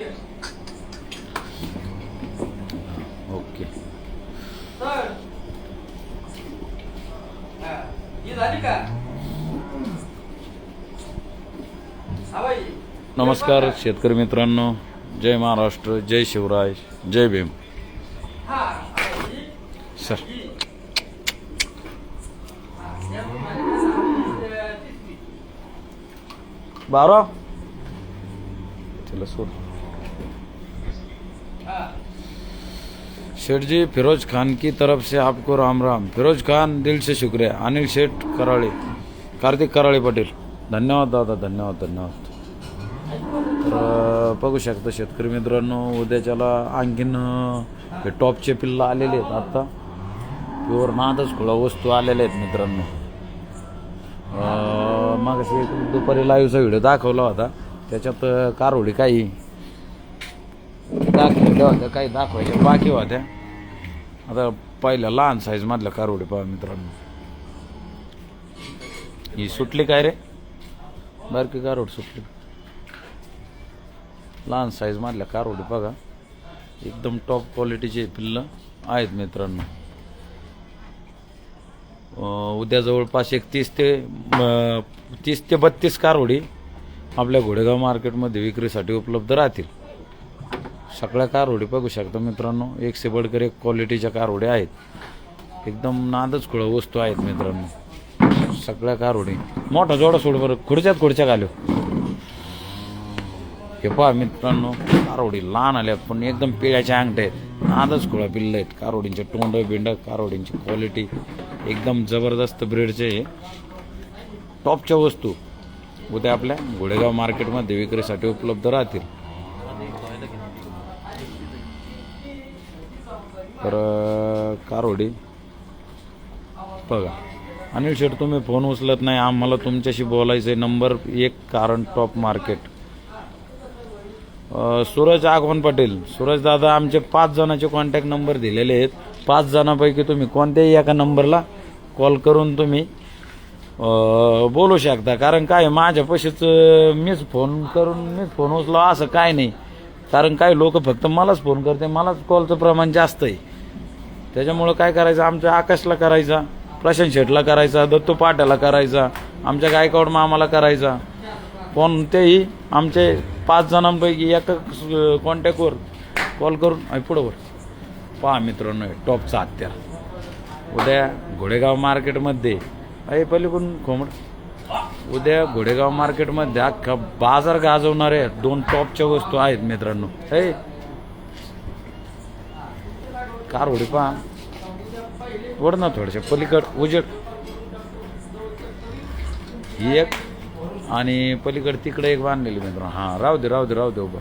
Okay. नमस्कार शेतकरी मित्रांनो, जय महाराष्ट्र, जय शिवराय, जय भीम. सर बारा चलो सोड. शेठ जी, फिरोज खान की तरफ से आपको राम राम. फिरोज खान दिल से शुक्रिया. अनिल शेठ कराळे, कार्तिक कराळे पाटील, धन्यवाद दादा, धन्यवाद धन्यवाद. तर बघू शकता शेतकरी मित्रांनो, उद्याच्याला आणखीन हे टॉपचे पिल्लं आलेले आहेत. आत्ता प्युअर नादच खुळा वस्तू आलेल्या आहेत मित्रांनो. मग एक दुपारी लाईव्हचा व्हिडिओ दाखवला होता, त्याच्यात कारोडी काही दाखवल्या होत्या, काही दाखवायच्या बाकी होत्या. आता पहिल्या लहान साईजमधल्या कारोडी पहा मित्रांनो. ही सुटली काय रे, बारकी कारोड सुटली. लहान साईजमधल्या कारोडी बघा, एकदम टॉप क्वालिटीचे पिल्लं आहेत मित्रांनो. उद्या जवळपास एक 30 ते 32 कारोडी आपल्या घोडेगाव मार्केटमध्ये विक्रीसाठी उपलब्ध राहतील. सगळ्या कारोडी बघू शकता मित्रांनो, एक से बडकर एक क्वालिटीच्या कारोडी आहेत. एकदम नादच खुळा वस्तू आहेत मित्रांनो. सगळ्या कारोडी मोठा जोडा सोड बरं, खुर्च्या घालू. हे पहा मित्रांनो, कारोडी लहान आल्यात पण एकदम पिळ्याच्या अंगठ्या आहेत. नादच खुळा पिल्लं आहेत. कारोडींचे तोंड बिंड, कारोडींची क्वालिटी एकदम जबरदस्त ब्रीडचे टॉपच्या वस्तू उद्या आपल्या घोडेगाव मार्केटमध्ये विक्रीसाठी उपलब्ध राहतील. तर कारोडी बघा. अनिल शेठ, तुम्ही फोन उचलत नाही, आम्हाला तुमच्याशी बोलायचं आहे. नंबर 1 कारण टॉप मार्केट. सूरज आगमन पाटील, सूरज दादा, आमचे 5 जणांचे कॉन्टॅक्ट नंबर दिलेले आहेत. 5 जणांपैकी तुम्ही कोणत्याही एका नंबरला कॉल करून तुम्ही बोलू शकता. कारण काय माझ्यापाशीच मीच फोन उचला असं काय नाही. कारण काही लोक फक्त मलाच फोन करते, मलाच कॉलचं प्रमाण जास्त आहे. त्याच्यामुळं काय करायचं, आमच्या आकाशला करायचा, प्रशांत शेठला करायचा, दत्तू पाट्याला करायचा, आमच्या गायकवाड मामाला करायचा फोन. तेही आमचे 5 जणांपैकी एका कॉन्टॅक्टवर कॉल करून पुढं वर पहा मित्रांनो, टॉपचा हत्यार उद्या घोडेगाव मार्केटमध्ये आहे. पलीकडून खोमड उद्या घोडेगाव मार्केटमध्ये अख्खा बाजार गाजवणारे 2 टॉपच्या वस्तू आहेत मित्रांनो. हे कारोडी पहा, वड ना थोडेसे पलीकड उजेड, ही एक आणि पलीकड तिकडे एक बांधलेली मित्रांनो. हां, राहू दे उभं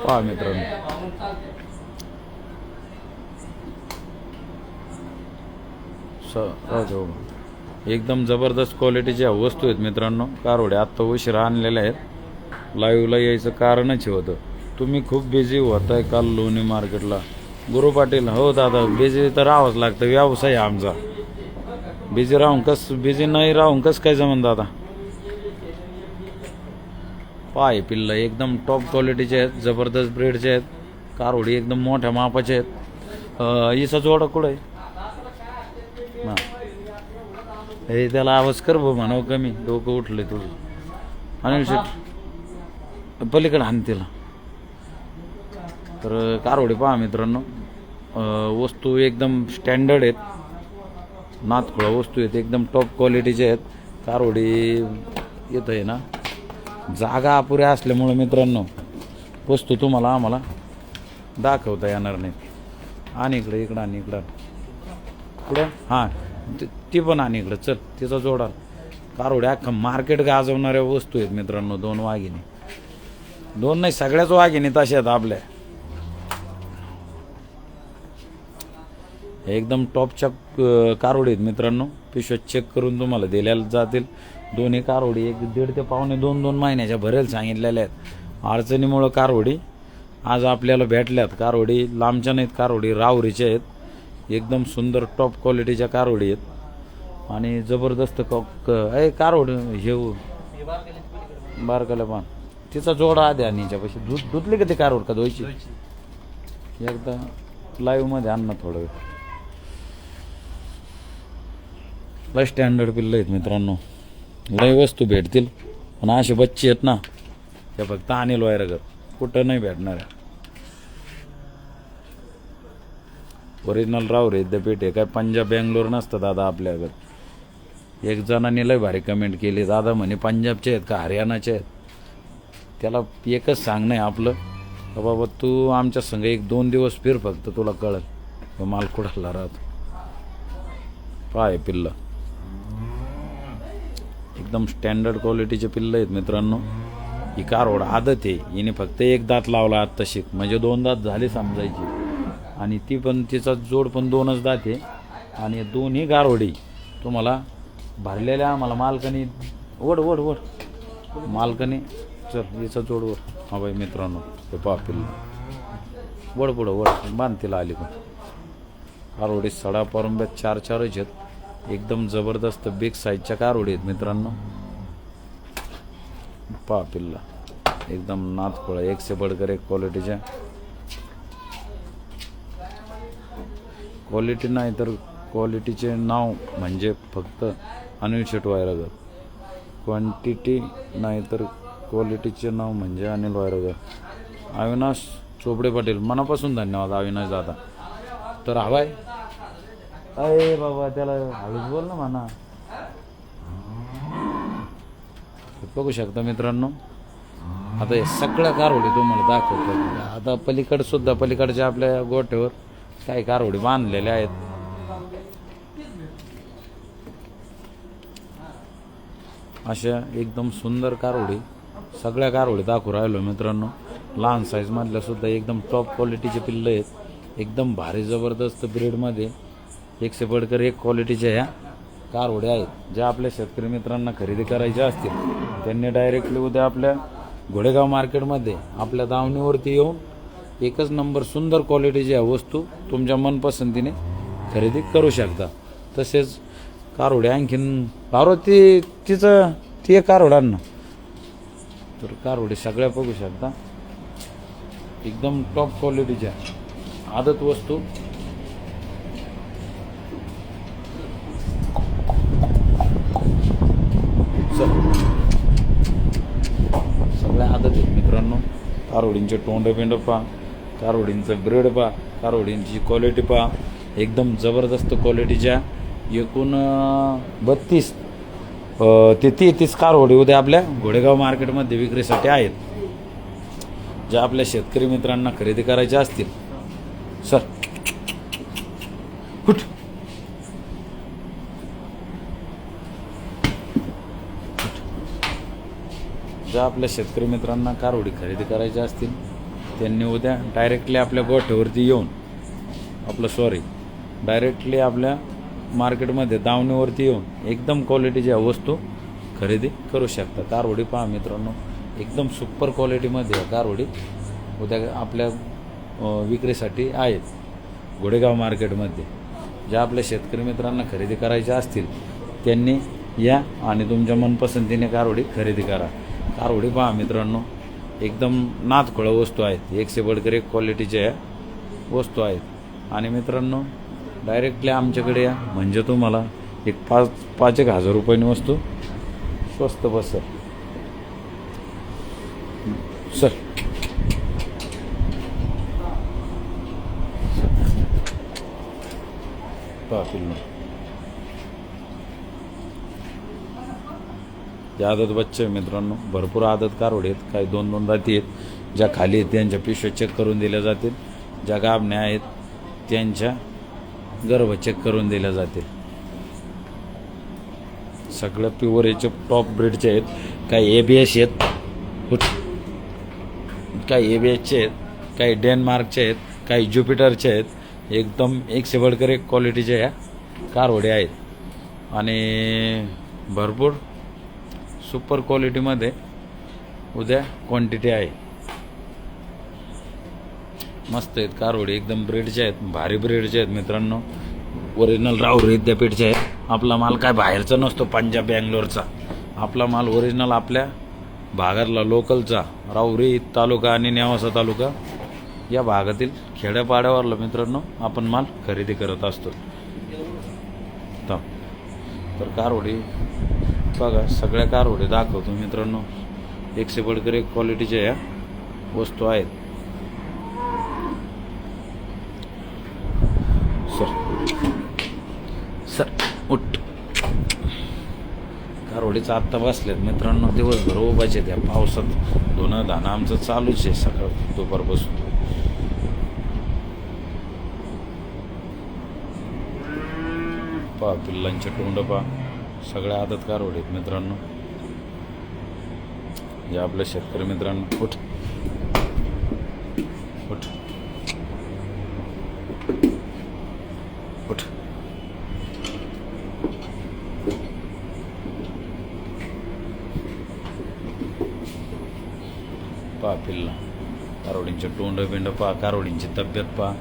पहा मित्रांनो. एकदम जबरदस्त क्वालिटीच्या वस्तू आहेत मित्रांनो. कारोड्या आत्ता उशिरा आणलेल्या आहेत. लाईव्हला यायचं कारणच होतं, तुम्ही खूप बिझी होताय काल लोणी मार्केटला. गुरु पाटील, हो दादा, बिझी तर राहावंच लागतं, व्यवसाय आमचा. बिझी नाही राहून कसं काय जमन दादा. पाय पिल्लं एकदम टॉप क्वालिटीचे आहेत, जबरदस्त ब्रीडचे आहेत. कारोडी एकदम मोठ्या मापाचे आहेत. इसा जोडा कुठं आहे ना, हे त्याला आवाज कर भाऊ म्हणावं कमी, डोकं उठले तुझं. अनिल शेठ पलीकडे हाण तिला. तर कारोडी पहा मित्रांनो, वस्तू एकदम स्टँडर्ड आहेत, नातखुळा वस्तू आहेत, एकदम टॉप क्वालिटीचे आहेत. कारोडी येत आहे ना, जागा अपुऱ्या असल्यामुळे मित्रांनो वस्तू तुम्हाला आम्हाला दाखवता येणार नाही. आणि इकडं आणि इकडं पुढं, हां ती पण आणि इकडं चल, तिचा जोडा. कारोड्या अख्खा मार्केट गाजवणाऱ्या वस्तू आहेत मित्रांनो. 2 वाघिणी, 2 नाही सगळ्याच वाघिणी तशा आहेत आपल्या. एकदम टॉपच्या कारोडी आहेत मित्रांनो. पिशव्या चेक करून तुम्हाला दिल्या जातील. दोन्ही कारोडी 1.5 ते पावणे 2 महिन्याच्या भरेल सांगितलेल्या आहेत. अडचणीमुळं कारोडी आज आपल्याला भेटल्यात. कारोडी लांबच्या नाहीत, कारोडी राहुरीच्या आहेत. एकदम सुंदर टॉप क्वालिटीच्या कारोडी आहेत आणि जबरदस्त कारोड हे बारकाला पान तिचा जोडा आधी आणि हिच्यापाशी धुतली का ते कारवर का धुवायची एकदा लाईव्ह मध्ये आण ना थोडं वेळ. लय स्टँडर्ड पिल्लं आहेत मित्रांनो, लय वस्तू भेटतील पण असे बच्चे आहेत ना ते फक्त अनिल वायरगर कुठं नाही भेटणार आहे. ओरिजिनल राव रे विद्यापीठ आहे काय पंजाब बँगलोर नसतं दादा आपल्याकडे. एक जणांनी लय भारी कमेंट केली, दादा म्हणे पंजाबचे आहेत का हरियाणाचे आहेत. त्याला एकच सांगणं आहे आपलं का बाबा तू आमच्या संग 1-2 दिवस फिर फक्त तुला कळल माल कुठाला राहतो. पाय पिल्लं एकदम स्टँडर्ड क्वालिटीचे पिल्लं आहेत मित्रांनो. ही कारवड आदत आहे, हिने फक्त 1 दात लावला आत्ता शिक म्हणजे 2 दात झाले समजायची. आणि ती पण तिचा जोड पण 2च दात आहे. आणि दोन्ही गारवडी तुम्हाला भरलेल्या आम्हाला मालकाने ओढ ओढ ओढ मालकाने चल हिचा जोड वर. हा बाई मित्रांनो ते पापिल वड पुढं वड बांध तिला आली पण कारवडी सडा परंब्यात 4-4च आहेत. एकदम जबरदस्त बिग साईजच्या कारवडी आहेत मित्रांनो. पापिल्ला एकदम नाथखोळा एक से बडकर एक क्वालिटीच्या. क्वालिटी नाही तर क्वालिटीचे नाव म्हणजे फक्त अनिल शेट वायरगर. क्वांटिटी नाही तर क्वालिटीचे नाव म्हणजे अनिल वायरगर. अविनाश चोपडे पाटील मनापासून धन्यवाद अविनाश दादा. तर हवाय अरे बाबा त्याला हळूच बोल ना म्हणा. बघू शकता मित्रांनो आता हे सगळ्या कारवडी तुम्हाला दाखवतो. आता पलीकडे सुद्धा पलीकडच्या आपल्या गोठ्यावर काही कारवडी बांधलेल्या आहेत. अशा एकदम सुंदर कारवडी सगळ्या कारवडी दाखवू राहिलो मित्रांनो. लहान साईजमधल्या सुद्धा एकदम टॉप क्वालिटीचे पिल्लं आहेत. एकदम भारी जबरदस्त ब्रीडमध्ये एक से बडकर एक क्वालिटीच्या ह्या कारवड्या आहेत. ज्या आपल्या शेतकरी मित्रांना खरेदी करायच्या असतील त्यांनी डायरेक्टली उद्या आपल्या घोडेगाव मार्केटमध्ये आपल्या दावणीवरती येऊन एकच नंबर सुंदर क्वालिटीच्या वस्तू तुमच्या मनपसंतीने खरेदी करू शकता. तसेच कारवड्या आणखीन पार्वती तिचं ती एक कारवडांना तर कारवडी सगळ्या बघू शकता एकदम टॉप क्वालिटीच्या आदत वस्तू. सगळ्या आदत आहेत मित्रांनो. कारवडींचे तोंड बिंड पहा, कारवडींचं ब्रेड पहा, कारवडींची क्वालिटी पहा एकदम जबरदस्त क्वालिटीच्या. एकूण 32 ते 33 कारवडी उद्या आपल्या घोडेगाव मार्केटमध्ये विक्रीसाठी आहेत. ज्या आपल्या शेतकरी मित्रांना खरेदी करायच्या असतील सर कुठ ज्या आपल्या शेतकरी मित्रांना कारवडी खरेदी करायच्या असतील त्यांनी उद्या डायरेक्टली आपल्या गोठ्यावरती येऊन डायरेक्टली आपल्या मार्केटमध्ये दावणीवरती येऊन एकदम क्वालिटीच्या वस्तू खरेदी करू शकता. कारवडी पहा मित्रांनो एकदम सुपर क्वालिटीमध्ये कारवडी उद्या आपल्या विक्रीसाठी आहेत घोडेगाव मार्केटमध्ये. ज्या आपल्या शेतकरी मित्रांना खरेदी करायच्या असतील त्यांनी या आणि तुमच्या मनपसंतीने कारवडी खरेदी करा. कारवडी पहा मित्रांनो एकदम नाथखोळा वस्तू आहेत. एक से बडकर एक क्वालिटीच्या वस्तू आहेत. आणि मित्रांनो डायरेक्टली आमच्याकडे या म्हणजे तुम्हाला एक 5-1 हजार रुपयांनी वस्तू स्वस्त बसेल. सर आदत बच्चे मित्रांनो भरपूर आदत कारवडी आहेत. काही 2-2 दाती आहेत. ज्या खाली आहेत त्यांच्या पिशव्या चेक करून दिल्या जातील. ज्या गाभण्या आहेत त्यांच्या गर्भ चेक करून दिल्या जातील. सगळं प्युअर याचे टॉप ब्रीडचे आहेत. काही ABS आहेत, काही ABSचे आहेत, काही डेन्मार्कचे आहेत, काही ज्युपिटरचे आहेत. एकदम एक से बडकर एक क्वालिटीच्या ह्या कारवड्या आहेत. आणि भरपूर सुपर क्वालिटीमध्ये उद्या क्वांटिटी आहे. मस्त आहेत कारवडी एकदम ब्रीडचे आहेत. भारी ब्रीडचे आहेत मित्रांनो. ओरिजिनल राहुरी विद्यापीठचे आहेत. आपला माल काय बाहेरचा नसतो पंजाब बँगलोरचा. आपला माल ओरिजिनल आपल्या भागातला लोकलचा राहुरी तालुका आणि नेवासा तालुका या भागातील खेड्यापाड्यावरला मित्रांनो आपण माल खरेदी करत असतो. तर कारवडी बघा, सगळ्या कारवडी दाखवतो मित्रांनो. एक से बढ़कर एक क्वालिटीच्या या वस्तू आहेत. सर उठ. कारवडीचं आत्ता बसलेत मित्रांनो, दिवसभर उभाचे त्या पावसात धुणं धाणं आमचं चालूच आहे सकाळ दुपारपासून. पहा पिल्लांचे तोंड पहा, सगळ्या आदत कारवडी आहेत मित्रांनो. जे आपल्या शेतकरी मित्रांनो, उठ उठ उठ. पहा पिल्ला, कारवडींचे तोंड बिंड पहा, कारवडींची तब्येत पहा,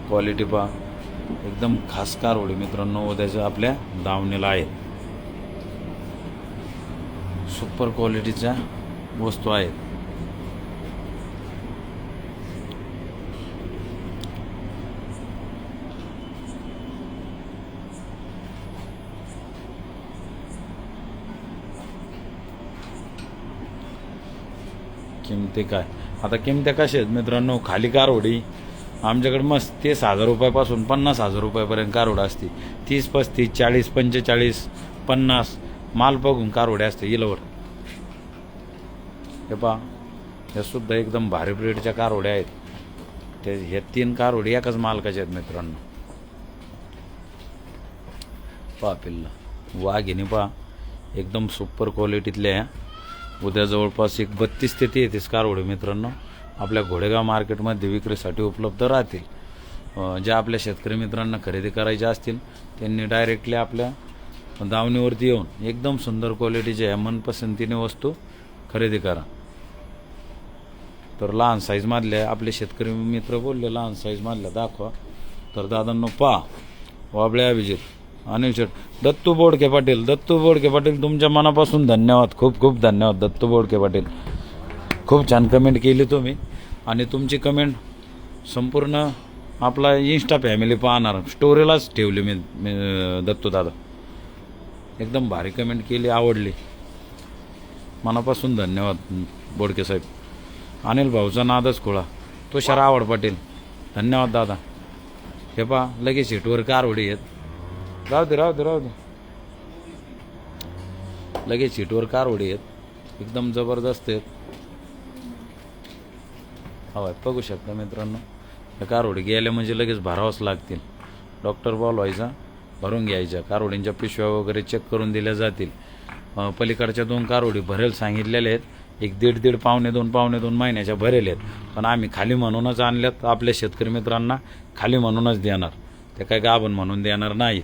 क्वालिटी पहा. एकदम खास कारवडी मित्रांनो उद्याच्या आपल्या दावणीला आहेत. सुपर क्वालिटीच्या वस्तू आहेत. किमती काय, आता किमत्या कशा आहेत मित्रांनो. खाली कारवडी आमच्याकडे मस्त 30,000 रुपयापासून 50,000 रुपयापर्यंत कारवड असते. 30, 35, 40, 45, 50 माल बघून कारवडे असते इलवड. हे पहा, हे सुद्धा एकदम भारी ब्रीडच्या कारवड्या आहेत. ते हे 3 कारवडी एकाच मालकाच्या आहेत मित्रांनो. पहा पिल्ला, वाघिणी पहा, एकदम सुपर क्वालिटीतल्या. उद्या जवळपास एक 32 ते 33 कारवडी मित्रांनो आपल्या घोडेगाव मार्केटमध्ये विक्रीसाठी उपलब्ध राहतील. ज्या आपल्या शेतकरी मित्रांना खरेदी करायच्या असतील त्यांनी डायरेक्टली आपल्या दावणीवरती येऊन एकदम सुंदर क्वालिटीच्या मनपसंतीने वस्तू खरेदी करा. तर लहान साईजमधल्या आपले शेतकरी मित्र बोलले लहान साईजमधल्या दाखवा. तर दादांनो पहा, वाबळे अभिजित, अनिल शेठ, दत्तू बोडके पाटील. दत्तू बोडके पाटील तुमच्या मनापासून धन्यवाद, खूप खूप धन्यवाद दत्तू बोडके पाटील. खूप छान कमेंट केली तुम्ही आणि तुमची कमेंट संपूर्ण आपला इंस्टा फॅमिली पाहणार. स्टोरीलाच ठेवली मी दत्तू दादा. एकदम भारी कमेंट केली, आवडली. मनापासून धन्यवाद बोडके साहेब. अनिल भाऊचा नादच खोळा, तुषार आवड पाटील, धन्यवाद दादा. हे पहा, लगेच सीटवर कारवडी आहेत. राहू दे राहू दे राहू दे. लगेच सीटवर कारवडी आहेत, एकदम जबरदस्त आहेत. हवा बघू शकता मित्रांनो. या कारवडी गेल्या म्हणजे लगेच भरावंच लागतील. डॉक्टर बोलवायचा, भरून घ्यायच्या. कारवडींच्या पिशव्या वगैरे चेक करून दिल्या जातील. पलीकडच्या 2 कारवडी भरेल सांगितलेले आहेत. एक 1.5 पावणे 2 महिन्याच्या भरेल आहेत. पण आम्ही खाली म्हणूनच आणल्यात. आपल्या शेतकरी मित्रांना खाली म्हणूनच देणार, ते काय गाभण म्हणून देणार नाही.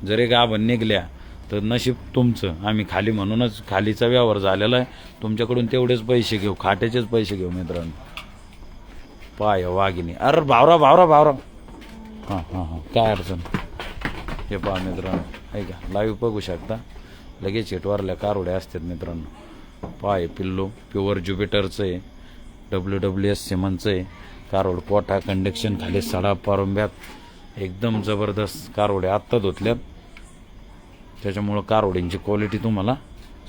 जरी गाभण निघल्या तर नशीब तुमचं. आम्ही खाली म्हणूनच, खालीचा व्यवहार झालेला आहे. तुमच्याकडून तेवढेच पैसे घेऊ, खाट्याचेच पैसे घेऊ मित्रांनो. पाय वाघिणी, अरे भावरा भावरा भावरा. हां हां हां, काय अडचण. हे पहा मित्रांनो, आहे का, लाईव्ह बघू शकता. लगेच हेटवारल्या कारवड्या असतात मित्रांनो. पाय पिल्लू प्युअर ज्युपिटरचं आहे, WWS सिमनचं आहे. कारवड पोठा कंडक्शन, खाली सडा पारुंब्यात, एकदम जबरदस्त कारवड्या. आत्ता धुतल्यात, त्याच्यामुळं कारवडींची क्वालिटी तुम्हाला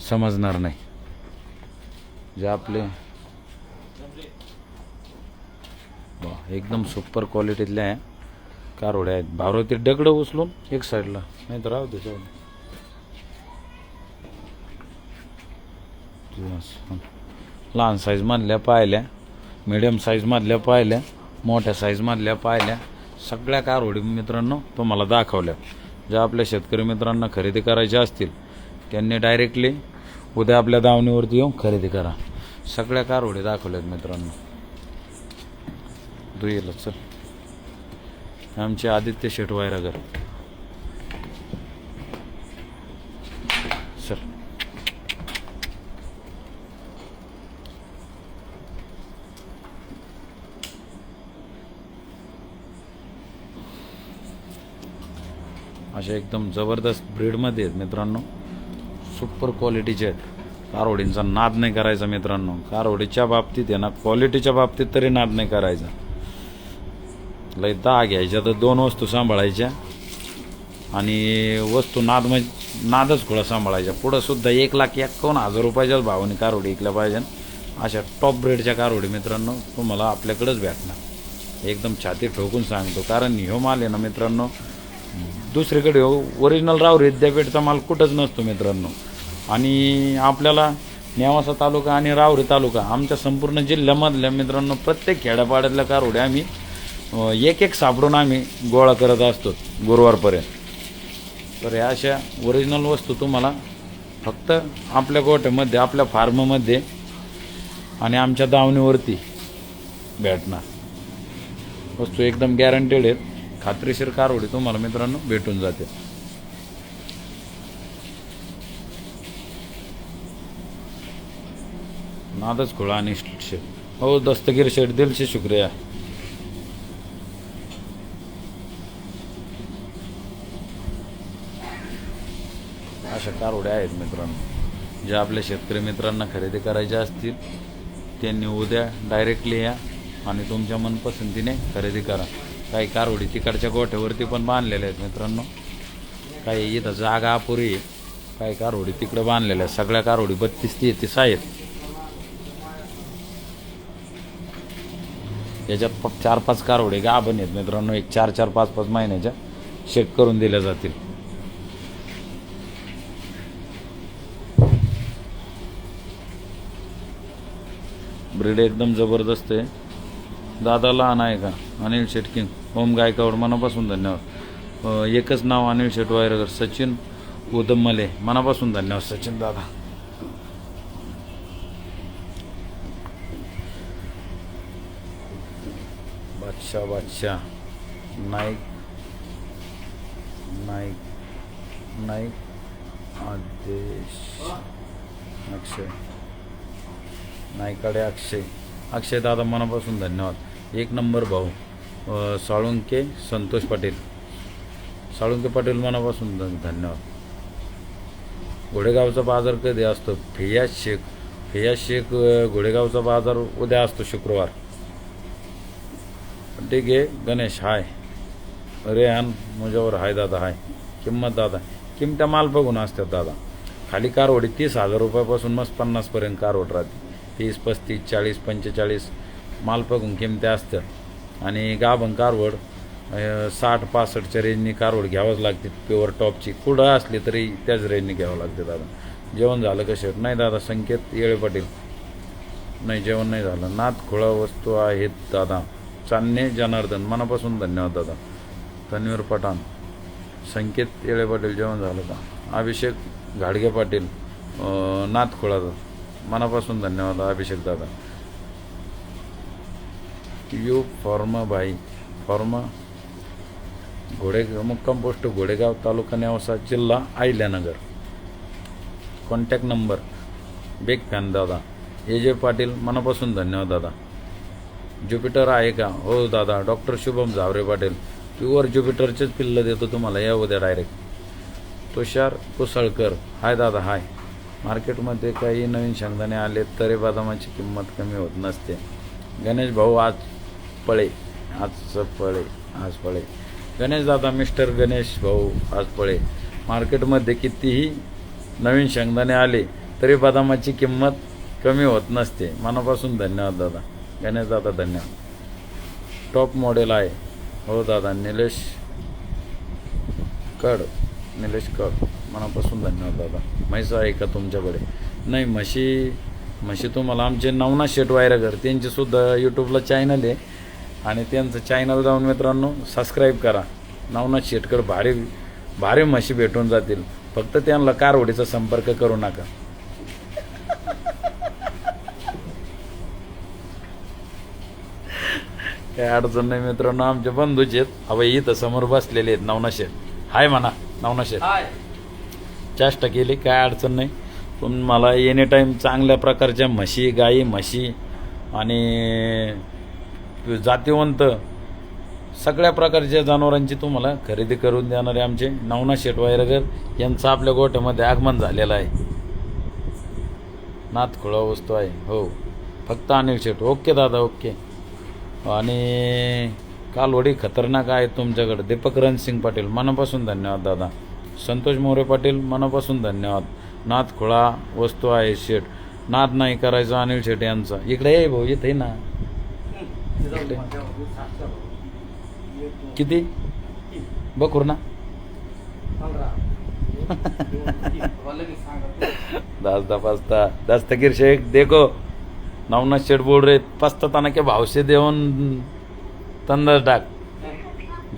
समजणार नाही. जे आपले एकदम सुपर क्वालिटीतल्या आहे कारवड्या आहेत. भावरती दगडं उचलून एक साईडला, नाही तर राहू दे. लहान साईजमधल्या पाहिल्या, मिडियम साईजमधल्या पाहिल्या, मोठ्या साईजमधल्या पाहिल्या. सगळ्या कारवडी मित्रांनो तुम्हाला दाखवल्या. ज्या आपल्या शेतकरी मित्रांना खरेदी करायच्या असतील त्यांनी डायरेक्टली उद्या आपल्या दावणीवरती येऊन खरेदी करा. सगळ्या कारवडी दाखवल्यात मित्रांनो. दुयेला चल, आमचे आदित्य शेठ वायरागर सर. अशा एकदम जबरदस्त ब्रीडमध्ये आहेत मित्रांनो. सुपर क्वालिटीचे आहेत. कारवडींचा नाद नाही करायचा मित्रांनो. कारवडीच्या बाबतीत आहे ना, क्वालिटीच्या बाबतीत तरी नाद नाही करायचा. लय 10 घ्यायच्या तर 2 वस्तू सांभाळायच्या आणि वस्तू नादच खुळा सांभाळायच्या. पुढं सुद्धा 1,51,000 रुपयाच्याच भावाने कारवडी विकल्या पाहिजे. अशा टॉप ब्रेडच्या कारवडी मित्रांनो तुम्हाला आपल्याकडेच भेटणार. एकदम छाती ठोकून सांगतो, कारण ह्यो माल आहे ना मित्रांनो, दुसरीकडे ओरिजिनल राहुरी विद्यापीठचा माल कुठंच नसतो मित्रांनो. आणि आपल्याला नेवासा तालुका आणि राहुरी तालुका आमच्या संपूर्ण जिल्ह्यामधल्या मित्रांनो प्रत्येक खेड्यापाड्यातल्या कारवड्या आम्ही एक सापडून आम्ही गोळा करत असतो गुरुवारपर्यंत. तर ह्या अशा ओरिजिनल वस्तू तुम्हाला फक्त आपल्या गोठ्यामध्ये, आपल्या फार्ममध्ये आणि आमच्या दावणीवरती भेटणार. वस्तू एकदम गॅरंटेड आहेत. खात्रीशीर कारवडी तुम्हाला मित्रांनो भेटून जाते. नादच खुळा आणि शेट. हो दस्तगीर शेठ, दिल से शुक्रिया. अशा कारवड्या आहेत मित्रांनो. जे आपल्या शेतकरी मित्रांना खरेदी करायच्या असतील त्यांनी उद्या डायरेक्टली या आणि तुमच्या मनपसंतीने खरेदी करा. काही कारवडी तिकडच्या गोठ्यावरती पण बांधलेल्या आहेत मित्रांनो. काही इथं जागा अपुरी आहे. काही कारवडी तिकडे बांधलेल्या आहेत. सगळ्या कारवडी 32-33 आहेत. याच्यात 4-5 कारवडी गाभण आहेत मित्रांनो. एक 4-4, 5-5 महिन्याच्या शेक करून दिल्या जातील. ब्रीड एकदम जबरदस्त आहे. दादा लहान आहे का? अनिल शेटकिंग, ओम गायकवाड, मनापासून धन्यवाद. एकच नाव अनिल शेट वायरगर. सचिन उदमले, मनापासून धन्यवाद सचिन दादा. बादशाह नाईक आदेश अक्षय नाईकडे अक्षय दादा, मनापासून धन्यवाद. 1 नंबर भाऊ. साळुंके संतोष पाटील, मनापासून धन्यवाद. घोडेगावचा बाजार कधी असतो? फियाज शेख घोडेगावचा बाजार उद्या असतो, शुक्रवार. ठीक आहे. गणेश हाय. रेहान मुजावर हाय दादा हाय. किंमत दादा, किमत्या माल बघून असतात दादा. खाली कारवडी 30,000 रुपयापासून मस्त 50पर्यंत कारवड राहते. 30, 35, 40, 45 माल बघून किमत्या असतात. आणि गाभण कारवड 60-65च्या रेंजनी कारवड घ्यावंच लागते. प्युअर टॉपची कुठं असली तरी त्याच रेंजनी घ्यावं लागते दादा. जेवण झालं कसे? नाही दादा. संकेत येळे पाटील, नाही जेवण नाही झालं. नाथ खुळा वस्तू आहेत दादा. चान्ने जनार्दन, मनापासून धन्यवाद दादा. तन्वीर पठाण, संकेत येळे पाटील, जेवण झालं का? अभिषेक घाडगे पाटील, नाथ खुळा, मनापासून धन्यवाद अभिषेक दादा. यू फॉर्मा भाई, फॉर्मा मुक्काम पोस्ट घोडेगाव, तालुका नेवासा, जिल्हा Ahilyanagar. Contact number. Big fan दादा. AJ पाटील, मनापासून धन्यवाद दादा. ज्युपिटर आहे का? हो दादा. डॉक्टर शुभम झावरे पाटील, प्युअर ज्युपिटरचेच पिल्लं देतो तुम्हाला, या उद्या डायरेक्ट. तुषार कुसळकर, हाय दादा हाय. मार्केटमध्ये काही नवीन शेंगदाणे आले तरी बदामाची किंमत कमी होत नसते. गणेश भाऊ आज पळे. गणेश दादा, मिस्टर गणेश भाऊ आज पळे. मार्केटमध्ये कितीही नवीन शेंगदाणे आले तरी बदामाची किंमत कमी होत नसते. मनापासून धन्यवाद दादा. गणेश दादा धन्यवाद. टॉप मॉडेल आहे. हो दादा. निलेश कड, मनापासून धन्यवाद दादा. म्हैस आहे का तुमच्याकडे? नाही. म्हशी तुम्हाला आमचे नवनाथ शेट वायरगर, त्यांचीसुद्धा यूट्यूबला चॅनल आहे आणि त्यांचं चॅनल जाऊन मित्रांनो सबस्क्राईब करा. नवनाथ शेटकडे भारी म्हशी भेटून जातील. फक्त त्यांना कारवडीचा संपर्क करू नका. काय अडचण नाही मित्रांनो. आमचे बंधूच आहेत. हवं इथं समोर बसलेले आहेत नवनाथ शेट. हाय म्हणा नवनाथ शेट. चेष्टा केली, काय अडचण नाही. तुम्हाला एनी टाईम चांगल्या प्रकारच्या म्हशी, गाई, म्हशी आणि जातीवंत सगळ्या प्रकारच्या जनावरांची तुम्हाला खरेदी करून देणारे आमचे नवनाथ शेट वायरगर यांचं आपल्या गोठ्यामध्ये आगमन झालेलं आहे. नाथखोळा वस्तू आहे हो. फक्त अनिल शेट. ओके दादा ओके. आणि कालवडी खतरनाक आहे तुमच्याकडे. दीपक रणसिंग पाटील मनापासून धन्यवाद दादा. संतोष मोरे पाटील मनापासून धन्यवाद. नाथखोळा वस्तू आहे शेट. नाद नाही करायचा अनिल शेट यांचा. इकडे ये भाऊ इथे ना. इकडे. किती बखूर ना दासदा पास्ता दस्तगीर शेख देखो नवनाथ शेठ बोल रहे पास्ता ताना के भाव से देऊन तंदर टाक.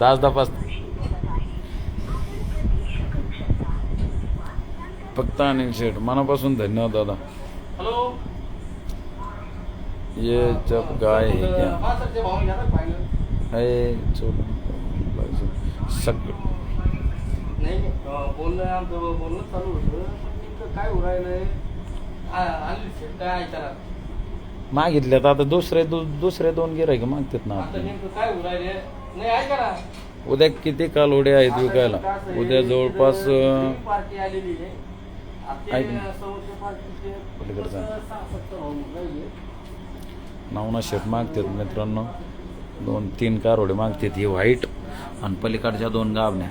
दासदा पास्ता फक्त अनिल शेठ मनापासून धन्यवाद दादा. ये जब गाय है क्या है नाही बोलणं चालू होतं. काय उरायलंय काय ऐकणार मागितल्यात आता दुसरे दोन गिरायक मागतात ना. आता नेमकं काय उरायले नाही ऐका ना. उद्या किती कालवडे आहेत विकायला. उद्या जवळपास पार्टी आलेली आहे. ऐक ना. पलीकडचा नवनाथ शेट मागतात मित्रांनो. 2-3 कारोडे मागतात. ही व्हाईट आणि पलीकडच्या 2 गाबण्या.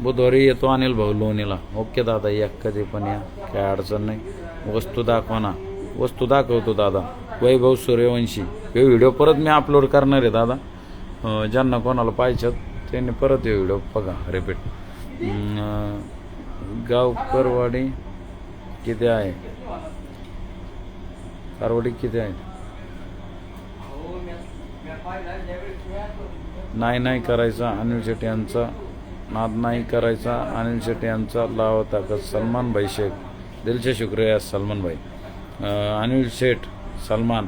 बुधवारी येतो अनिल भाऊ लोणीला. ओके दादा या कधी पण या काय अडचण नाही. वस्तू दाखवा ना. वस्तू दाखवतो दादा. वैभव सूर्यवंशी. हे व्हिडिओ परत मी अपलोड करणार आहे दादा. ज्यांना कोणाला पाहिजेत त्यांनी परत हे व्हिडिओ बघा रिपीट. गावकरवाडी किती आहे. कारवाडी किती आहे. नाही करायचा अनिल शेट्टी यांचा. नाद नाही करायचा अनिल शेट्टी यांचा. लावा ताकद. सलमान भाई शेख. दिल से शुक्रिया सलमान भाई. अनिल शेठ सलमान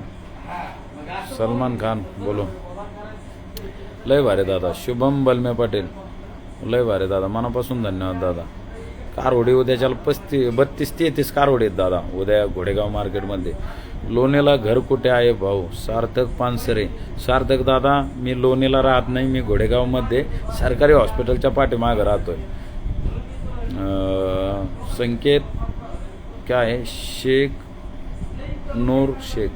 खान बोलो. लय भारी दादा. शुभम बलमे पाटील लय भारी दादा मनापासून धन्यवाद दादा. कारवडी उद्याच्याला 32-33 कारवडी आहेत दादा उद्या घोडेगाव मार्केटमध्ये. लोणीला घर कुठे आहे भाऊ. सार्थक पानसरे. सार्थक दादा मी लोणीला राहत नाही. मी घोडेगावमध्ये सरकारी हॉस्पिटलच्या पाठीमागं राहतोय. संकेत काय आहे शेख नूर शेख.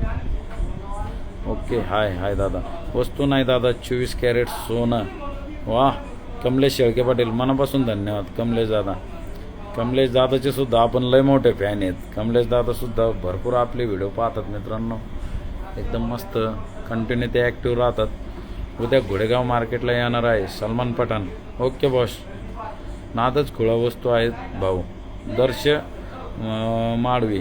ओके हाय दादा. वस्तू नाही दादा. 24 कॅरेट सोनं. वाह. कमलेश शेळके पाटील मनापासून धन्यवाद. कमलेश दादाचे सुद्धा आपण लय मोठे फॅन आहेत. कमलेश दादा सुद्धा भरपूर आपले व्हिडिओ पाहतात मित्रांनो. एकदम मस्त कंटिन्यू ते ॲक्टिव्ह राहतात. उद्या घोडेगाव मार्केटला येणार आहे सलमान पठाण. Okay boss. नादच खुळा वस्तू आहेत भाऊ. दर्श माडवाई.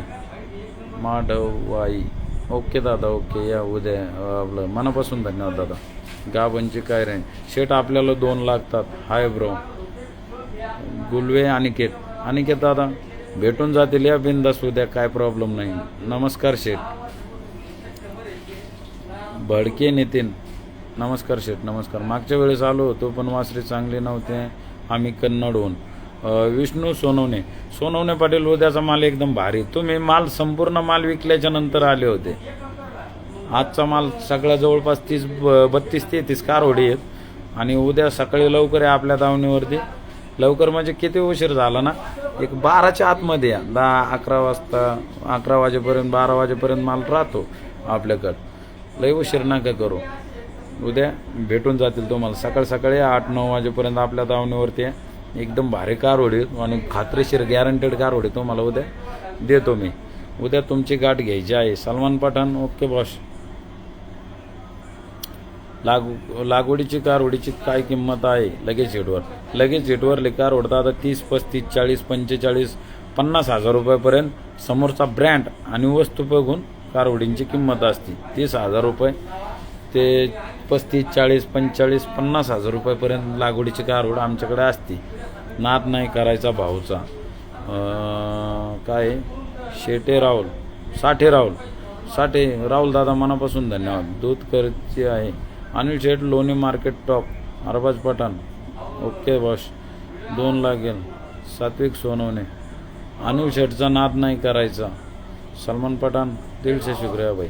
ओके दादा ओके या उद्या आपलं मनापासून धन्यवाद दादा. गाबांची काय रे शेट आपल्याला 2 लागतात. Hi bro. गुलवे अनिकेत दादा भेटून जातील या बिंदास उद्या काय प्रॉब्लेम नाही. नमस्कार शेठ. भडके नितीन नमस्कार शेठ नमस्कार. मागच्या वेळेस आलो होतो पण वासरी चांगली नव्हते. आम्ही कन्नडहून. विष्णू सोनवणे पाटील उद्याचा माल एकदम भारी. तुम्ही माल संपूर्ण माल विकल्याच्या नंतर आले होते. आजचा माल सगळा जवळपास 32-33 कारवडी आहेत. आणि उद्या सकाळी लवकर आहे आपल्या दावणीवरती. लवकर म्हणजे किती उशीर झाला ना. एक 12च्या आतमध्ये या. 10-11 वाजता 11 वाजेपर्यंत 12 वाजेपर्यंत माल राहतो आपल्याकडं. लय उशीर नका करू. उद्या भेटून जातील तुम्हाला सकाळी 8-9 वाजेपर्यंत आपल्या दावणीवरती या. एकदम भारी कारवडी आणि खात्रीशीर गॅरंटेड कारवडी तुम्हाला उद्या देतो मी. उद्या तुमची गाठ घ्यायची आहे. सलमान पठाण. Okay boss. लागवडीची कारवडीची काय किंमत आहे. लगेच हेटवर कारवड दादा 30, 35, 40, 45, 50 हजार रुपयापर्यंत. समोरचा ब्रँड आणि वस्तू बघून कारवडींची किंमत असते. 30,000 रुपये ते 35, 40, 45, 50 हजार रुपयापर्यंत लागवडीची कारवड आमच्याकडे असते. नाद नाही करायचा भाऊचा. काय साठे राहुल दादा मनापासून धन्यवाद. दूध करते आहे Anil Sheth Loni market top. Arbaaz Pathan. Okay boss. 2 लागेल. सात्विक सोनवणे. अनिल शेठचा नाद नाही करायचा. सलमान पठाण. दिल से शुक्रिया भाई.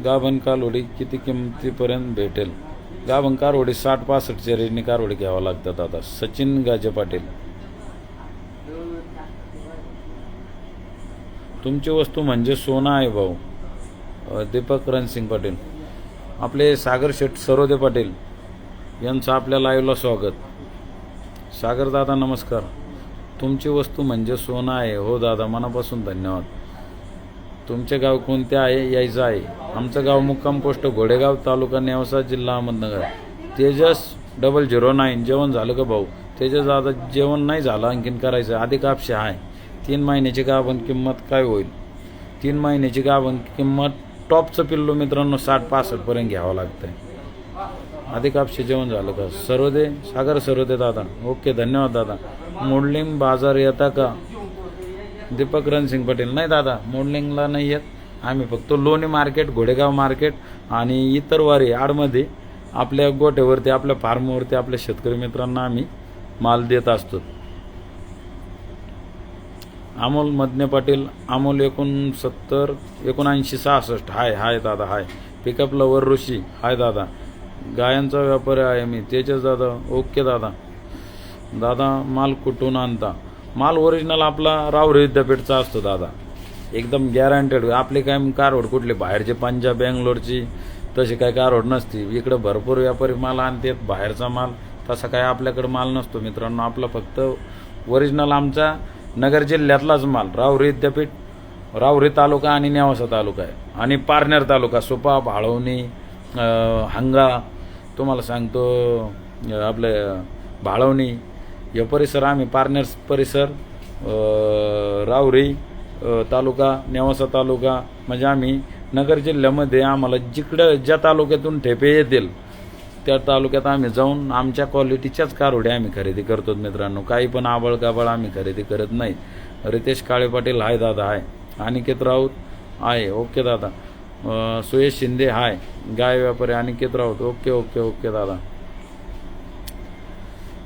गाभण कालवडी किती किमतीपर्यंत भेटेल. गाभण कारवडी 60-65 रेंजनी कारवडी घ्यावं लागतात आता. सचिन गाजे पाटील. तुमची वस्तू म्हणजे सोनं आहे भाऊ. दीपक रणसिंग पाटील. आपले सागर शेठ सरोदे पाटील यांचं आपल्या लाईव्हला स्वागत. सागर दादा नमस्कार. तुमची वस्तू म्हणजे सोनं आहे. हो दादा, मनापासून धन्यवाद. तुमचे गाव कोणते आहे, यायचं आहे. आमचं गाव मुक्काम पोस्ट घोडेगाव, तालुका नेवसा, जिल्हा अहमदनगर. तेजस 009. जेवण झालं का भाऊ? तेजस दादा जेवण नाही झालं, आणखीन करायचं. अधिक आपशे आहे. 3 महिन्याची गाभण किंमत काय होईल? 3 महिन्याची गाभण किंमत टॉपचं पिल्लू मित्रांनो 60-65 पर्यंत घ्यावं लागतंय. अधिक आपशे जेवण झालं का? सरोदे, सागर सरोदे दादा. ओके, धन्यवाद दादा. मोडलिंग बाजार येता का? दीपक रणसिंग पाटील. नाही दादा, मोडलिंगला नाही येत आम्ही. फक्त लोणी मार्केट, घोडेगाव मार्केट आणि इतर वारी आडमध्ये आपल्या गोठ्यावरती, आपल्या फार्मवरती आपल्या शेतकरी मित्रांना आम्ही माल देत असतो. अमोल मदने पाटील. अमोल 79-69-66. हाय दादा, हाय. पिकअप लवर ऋषी. हाय दादा. गायांचा व्यापारी आहे मी. तेजस दादा. ओके दादा. दादा माल कुठून आणता? माल ओरिजिनल आपला राहुरी विद्यापीठचा असतो दादा, एकदम गॅरंटेड. आपली काय कारवड कुठली बाहेरचे पंजाब बेंगलोरची तशी काय कारवड नसती. इकडं भरपूर व्यापारी माल आणतात बाहेरचा माल. तसा काय आपल्याकडे माल नसतो मित्रांनो. आपला फक्त ओरिजिनल आमचा नगर जिल्ह्यातलाच माल. राहुरी विद्यापीठ, राहुरी तालुका आणि नेवासा तालुका आहे. आणि पारनेर तालुका, सुपा, भाळवणी, हंगा, तुम्हाला सांगतो आपले भाळवणी, हे परिसर आम्ही, पारनेर परिसर, राहुरी तालुका, नेवासा तालुका, म्हणजे आम्ही नगर जिल्ह्यामध्ये आम्हाला जिकडं ज्या तालुक्यातून ठेपे येतील त्या तालुक्यात आम्ही जाऊन आमच्या क्वालिटीच्याच कारवड्या आम्ही खरेदी करतो मित्रांनो. काही पण आबळ काबळ आम्ही खरेदी करत नाही. रितेश काळे पाटील. हाय दादा, हाय. अनिकेत राऊत आहे. ओके दादा. सुयश शिंदे. हाय. गाय व्यापारी अनिकेत राऊत. ओके दादा.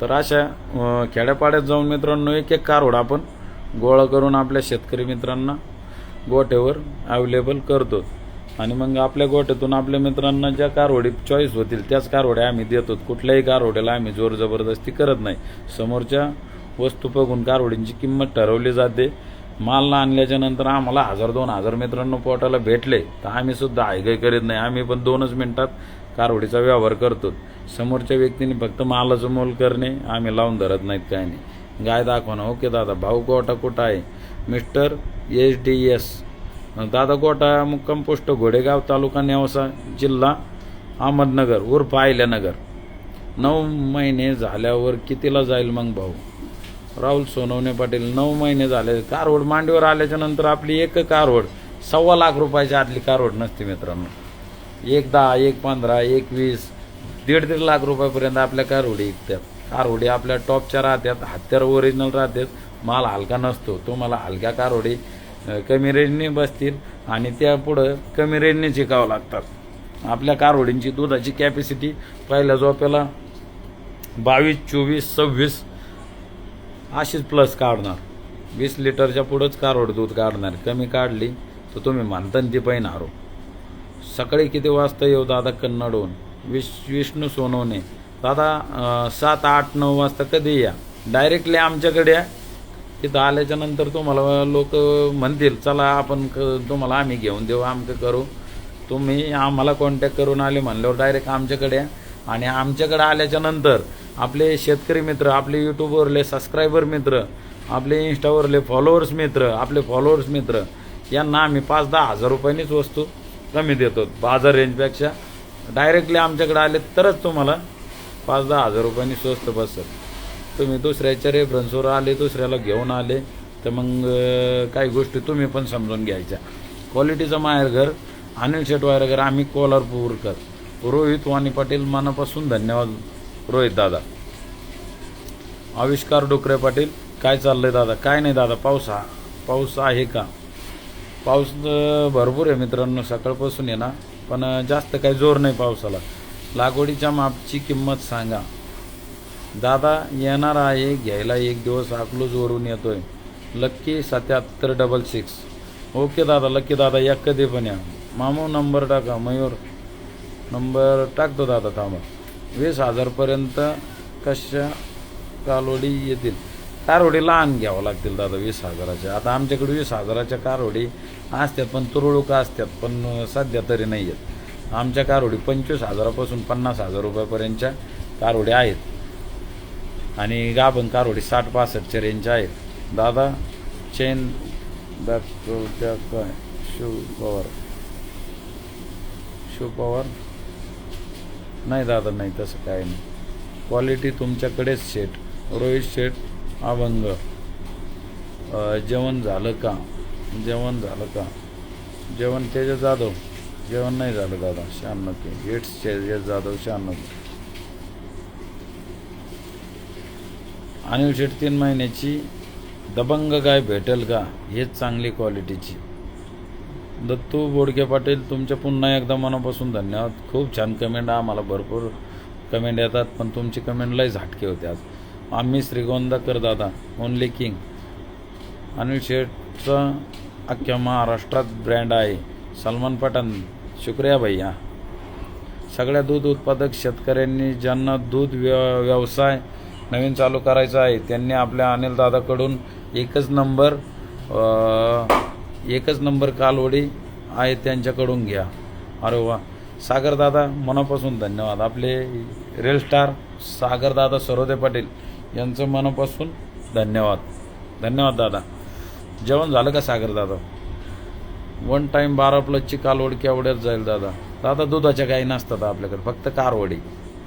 तर अशा खेड्यापाड्यात जाऊन मित्रांनो एक कारवड आपण गोळा करून आपल्या शेतकरी मित्रांना गोठ्यावर अवेलेबल करतो. आणि मग आपल्या गोठ्यातून आपल्या मित्रांना ज्या कारवडी चॉईस होतील त्याच कारवड्या आम्ही देतो. कुठल्याही कारवड्याला आम्ही जोर जबरदस्ती करत नाही. समोरच्या वस्तू बघून कारवडींची किंमत ठरवली जाते. माल आणल्याच्या नंतर आम्हाला 1000-2000 मित्रांनो पोटाला भेटले तर आम्ही सुद्धा हायगाय करीत नाही. आम्ही पण 2च मिनिटात कारवडीचा व्यवहार करतो. समोरच्या व्यक्तीने फक्त मालाचं मोल करणे, आम्ही लावून धरत नाहीत, काय नाही. गाय दाखवणं. ओके दादा. भाऊ गोटा कुठं आहे? Mister SDS. दादा गोटा मुक्काम पोस्ट घोडेगाव, तालुका नेवासा, जिल्हा अहमदनगर, उर्फ आयल्यानगर. 9 महिने झाल्यावर कितीला जाईल मग भाऊ? राहुल सोनवणे पाटील. 9 महिने झाले. कारवड मांडीवर आल्याच्या नंतर आपली एक कारवड 1.25 लाख रुपयाच्या आतली कारवड नसते मित्रांनो. 10, 15, 20, 1.5 लाख रुपयापर्यंत आपल्या कारवडी विकतात. कारवडी आपल्या टॉपच्या राहतात, हत्यार ओरिजिनल राहतात, माल हलका नसतो. तुम्हाला हलक्या कारवडी कमी रेंजने बसतील आणि त्या पुढं कमी रेंजने चिकावं लागतात. आपल्या कारवडींची दुधाची कॅपॅसिटी पहिल्या झोप्याला 22, 24, 26 अशीच प्लस काढणार. 20 लिटरच्या पुढंच कारवड दूध काढणार. कमी काढली तर तुम्ही म्हणता ती पैन हारो. सकाळी किती वाजता येऊ दादा कन्नडहून? विष्णू सोनवणे. दादा 7, 8, 9 वाजता कधी या. डायरेक्टली आमच्याकडे या. तिथं आल्याच्या नंतर तुम्हाला लोक म्हणतील चला आपण तुम्हाला आम्ही घेऊन देऊ, आमचं करू. तुम्ही आम्हाला कॉन्टॅक्ट करून आले म्हणल्यावर डायरेक्ट आमच्याकडे या. आणि आमच्याकडे आल्याच्या नंतर आपले शेतकरी मित्र, आपले यूट्यूबवरले सबस्क्रायबर मित्र, आपले इंस्टावरले फॉलोअर्स मित्र, आपले फॉलोअर्स मित्र यांना आम्ही 5-10 हजार रुपयांनीच वस्तू कमी देतो बाजार रेंजपेक्षा. डायरेक्टली आमच्याकडे आले तरच तुम्हाला 5-10 हजार रुपयांनी स्वस्त बसेल. तुम्ही दुसऱ्याच्या रेफरन्सवर आले, दुसऱ्याला घेऊन आले तर मग काही गोष्टी तुम्ही पण समजून घ्यायच्या. क्वालिटीचं माहेरघर अनिल शेट वायरगर, आम्ही कोल्हापूरकर. रोहित वाणी पाटील. मनापासून धन्यवाद रोहित दादा. आविष्कार डोकरे पाटील. काय चाललंय दादा? काय नाही दादा. पाऊस आहे का? पाऊस भरपूर आहे मित्रांनो, सकाळपासून आहे ना, पण जास्त काही जोर नाही पावसाला. लागवडीच्या मापची किंमत सांगा दादा. येणार आहे घ्यायला, एक दिवस अकलूजवरून येतोय. लक्की 7766. ओके दादा. लक्की दादा या कधी पण या. मामू नंबर टाका. मयूर नंबर टाकतो दादा, थांबा. 20,000 पर्यंत कशा कालोडी येतील? कारवडी लहान घ्यावं लागतील दादा 20,000च्या. आता आमच्याकडे 20,000च्या कारवडी असतात पण तुरळुका असतात, पण सध्या तरी नाही आहेत. आमच्या कारवडी 25,000पासून 50,000 रुपयापर्यंतच्या कारवडी आहेत आणि गाभण कारवडी 60-65च्या रेंजच्या आहेत. दादा चेन दाखवत्या काय? शू पॉवर नाही दादा, नाही तसं काय नाही. क्वालिटी तुमच्याकडेच शेट. रोहित शेट अभंग. जेवण झालं का? जेवण झालं का? जेवण तेजस जाधव. जेवण नाही झालं दादा. 96 के. इट्स तेजस जाधव 96. अनिल शेट 3 महिन्याची दबंग गाय भेटेल का? हेच चांगली क्वालिटीची. दत्तू बोडके पाटील तुमच्या पुन्हा एकदा मनापासून धन्यवाद. खूप छान कमेंट. आम्हाला भरपूर कमेंट येतात पण तुमची कमेंट लय झाटके होते आज. आम्ही श्रीगोंदाकर दादा ओनली किंग. अनिल शेठचा अख्ख्या महाराष्ट्रात ब्रँड आहे. सलमान पठाण शुक्रिया भैया. सगळ्या दूध उत्पादक शेतकऱ्यांनी ज्यांना दूध व्यवसाय नवीन चालू करायचा आहे त्यांनी आपल्या अनिल दादाकडून एकच नंबर कालवडी आहे त्यांच्याकडून घ्या. अरे वा. सागर दादा मनापासून धन्यवाद. आपले रेल स्टार सागर दादा सरोदे पाटील यांचं मनापासून धन्यवाद. धन्यवाद दादा. जेवण झालं का सागर दादा? 1 टाईम 12+ कालवडी केवढ्यात जाईल दादा? दादा दुधाच्या काही नसतात आपल्याकडे, फक्त कारवडी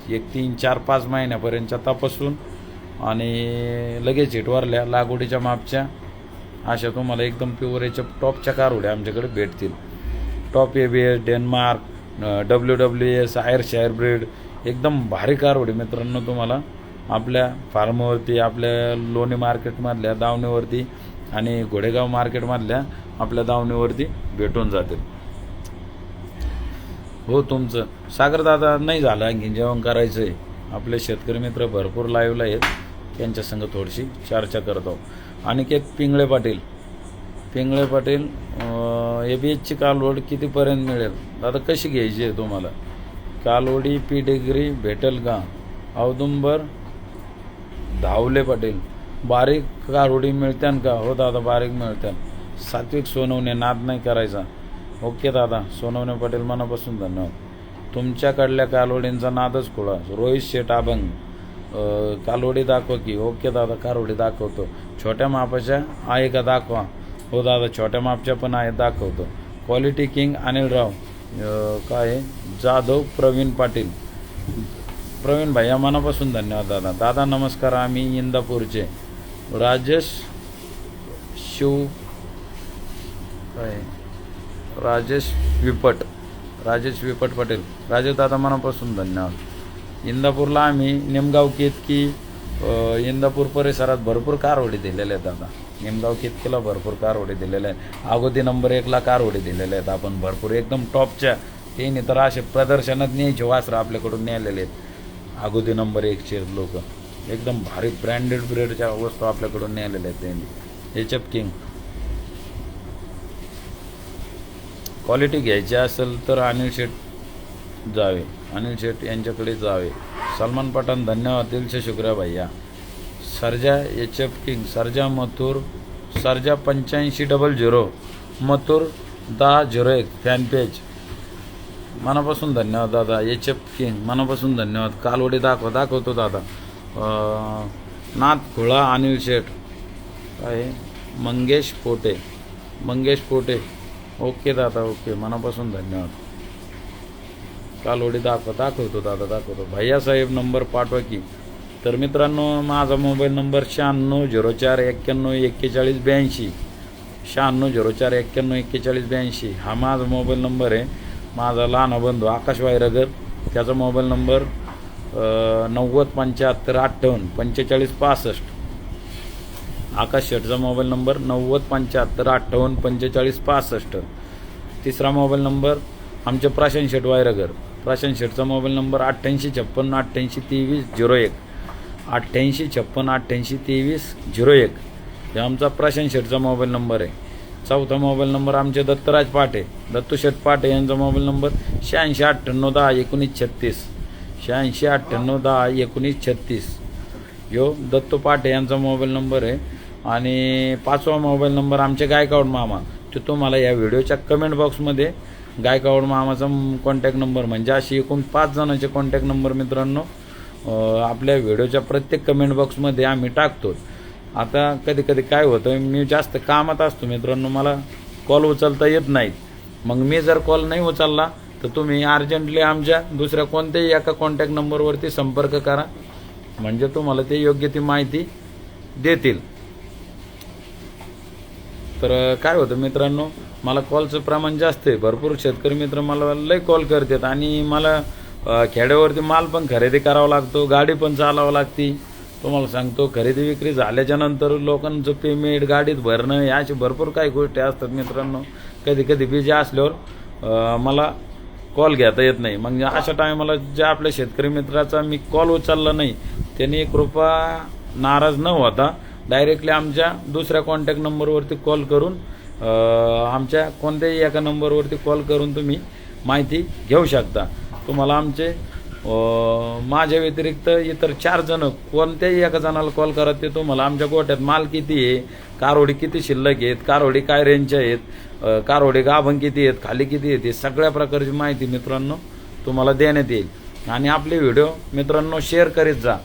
1, 3, 4, 5 महिन्यापर्यंतच्या तपासून आणि लगेच हिटवारल्या लागवडीच्या मापच्या अशा तुम्हाला एकदम प्युअरच्या टॉपच्या कारवड्या आमच्याकडे भेटतील. Top ABS Denmark WWS Ayrshire breed एकदम भारी कारवडी मित्रांनो तुम्हाला आपल्या फार्मवरती, आपल्या लोणी मार्केटमधल्या दावणीवरती आणि घोडेगाव मार्केटमधल्या आपल्या दावणीवरती भेटून जातील. हो तुमचं सागरदादा नाही झालं आणखी जेवण करायचं आहे. आपले शेतकरी मित्र भरपूर लाईव्हला आहेत, त्यांच्या संग थोडीशी चर्चा करतो. अनिकेत पिंगळे पाटील. पिंगळे पाटील ABSची कालवड कितीपर्यंत मिळेल दादा? कशी घ्यायची आहे तुम्हाला? कालवडी पेडिग्री भेटेल का? औदुंबर धावले पाटील. बारीक कारवडी मिळत्यान का? हो दादा बारीक मिळत्यान. सात्विक सोनवणे नाद नाही करायचा. ओके दादा. सोनवणे पाटील मनापासून धन्यवाद. तुमच्याकडल्या कालवडींचा नादच खुळा. रोहित शेठ अभंग. कालवडी दाखवा की. ओके दादा कारवडी दाखवतो. छोट्या मापाच्या आहे का दाखवा? हो दादा छोट्या मापच्या पण आहेत दाखवतो. क्वालिटी किंग अनिलराव काय जाधव प्रवीण पाटील. प्रवीण भैया मनापासून धन्यवाद दादा. दादा नमस्कार. आम्ही इंदापूरचे. राजेश विपट पटेल. राजेश दादा मनापासून धन्यवाद. इंदापूरला आम्ही निमगाव केतकी इंदापूर परिसरात भरपूर कारवडी दिलेल्या आहेत दादा. निमगाव केतकीला भरपूर कारवडी दिलेल्या आहेत. अगोदी नंबर 1ला कारवडी दिलेल्या आहेत आपण भरपूर एकदम टॉपच्या. ते तर असे प्रदर्शनात न्यायचे वासरं आपल्याकडून नेलेले आहेत. अगोदी नंबर 1चे लोक एकदम भारी ब्रँडेड ब्रेडच्या वस्तू आपल्याकडून नेलेल्या आहेत त्यांनी. HF king. क्वालिटी घ्यायची असेल तर अनिल शेठ जावे. अनिल शेठ यांच्याकडे जावे. सलमान पठाण धन्यवाद. दिल से शुक्रिया भैया. Sarja HF king. Sarja Mathur. Sarja 8500 Mathur 1001 fan page. मनापासून धन्यवाद दादा. HF किंग मनापासून धन्यवाद. कालवडी दाखवतो दादा. नाथ खुळा अनिल शेठ. काय मंगेश पोटे. ओके दादा ओके मनापासून धन्यवाद. कालवडी दाखवतो दादा दाखवतो. भैयासाहेब नंबर पाठवा की. तर मित्रांनो माझा मोबाईल नंबर 9604914142. 9604914142 हा माझा मोबाईल नंबर आहे. माझा लहान बंधू आकाश वायरगर त्याचा मोबाईल नंबर 9075584565. आकाश शेठचा मोबाईल नंबर 9075584565. तिसरा मोबाईल नंबर आमचे प्राशन शेठ वायरगर. प्राशन शेठचा मोबाईल नंबर 8856882301. 8856882301 हे आमचा प्राशन शेठचा मोबाईल नंबर आहे. चौथा मोबाईल नंबर आमचे दत्तराज पाटे दत्तू शेठ पाटे यांचा मोबाईल नंबर 8698101936. 8698101936. ह्यो दत्तू पाटे यांचा मोबाईल नंबर आहे. आणि 5वा मोबाईल नंबर आमचे गायकवाड मामा, तो तुम्हाला या व्हिडिओच्या कमेंट बॉक्समध्ये गायकवाड मामाचा कॉन्टॅक्ट नंबर, म्हणजे अशी एकूण 5 जणांचे कॉन्टॅक्ट नंबर मित्रांनो आपल्या व्हिडिओच्या प्रत्येक कमेंट बॉक्समध्ये आम्ही टाकतो. आता कधी कधी काय होतं, मी जास्त कामात असतो मित्रांनो, मला कॉल उचलता येत नाहीत. मग मी जर कॉल नाही उचलला तर तुम्ही अर्जंटली आमच्या दुसऱ्या कोणत्याही एका कॉन्टॅक्ट नंबरवरती संपर्क करा, म्हणजे तुम्हाला ते योग्य ती माहिती देतील. तर काय होतं मित्रांनो, मला कॉलचं प्रमाण जास्त आहे. भरपूर शेतकरी मित्र मला लय कॉल करतात आणि मला खेड्यावरती माल पण खरेदी करावा लागतो, गाडी पण चालवावं लागते. तुम्हाला सांगतो, खरेदी विक्री झाल्याच्या नंतर लोकांचं पेमेंट, गाडीत भरणं, याचे भरपूर काही गोष्टी असतात मित्रांनो. कधी कधी बिजी असल्यावर मला कॉल घेता येत नाही. मग अशा टायमाला ज्या आपल्या शेतकरी मित्राचा मी कॉल उचलला नाही, त्यांनी कृपा नाराज न होता डायरेक्टली आमच्या दुसऱ्या कॉन्टॅक्ट नंबरवरती कॉल करून आमच्या कोणत्याही एका नंबरवरती कॉल करून तुम्ही माहिती घेऊ शकता. तुम्हाला आमचे माझ्या व्यतिरिक्त इतर 4 जण कोणत्याही एका जणाला कॉल करा, ते तुम्हाला आमच्या गोठ्यात माल किती आहे, कारवडी किती शिल्लक आहेत, कारवडी काय रेंजच्या आहेत, कारवडी गाभण किती आहेत, खाली किती आहेत, सगळ्या प्रकारची माहिती मित्रांनो तुम्हाला देण्यात येईल. आणि आपले व्हिडिओ मित्रांनो शेअर करीत जा.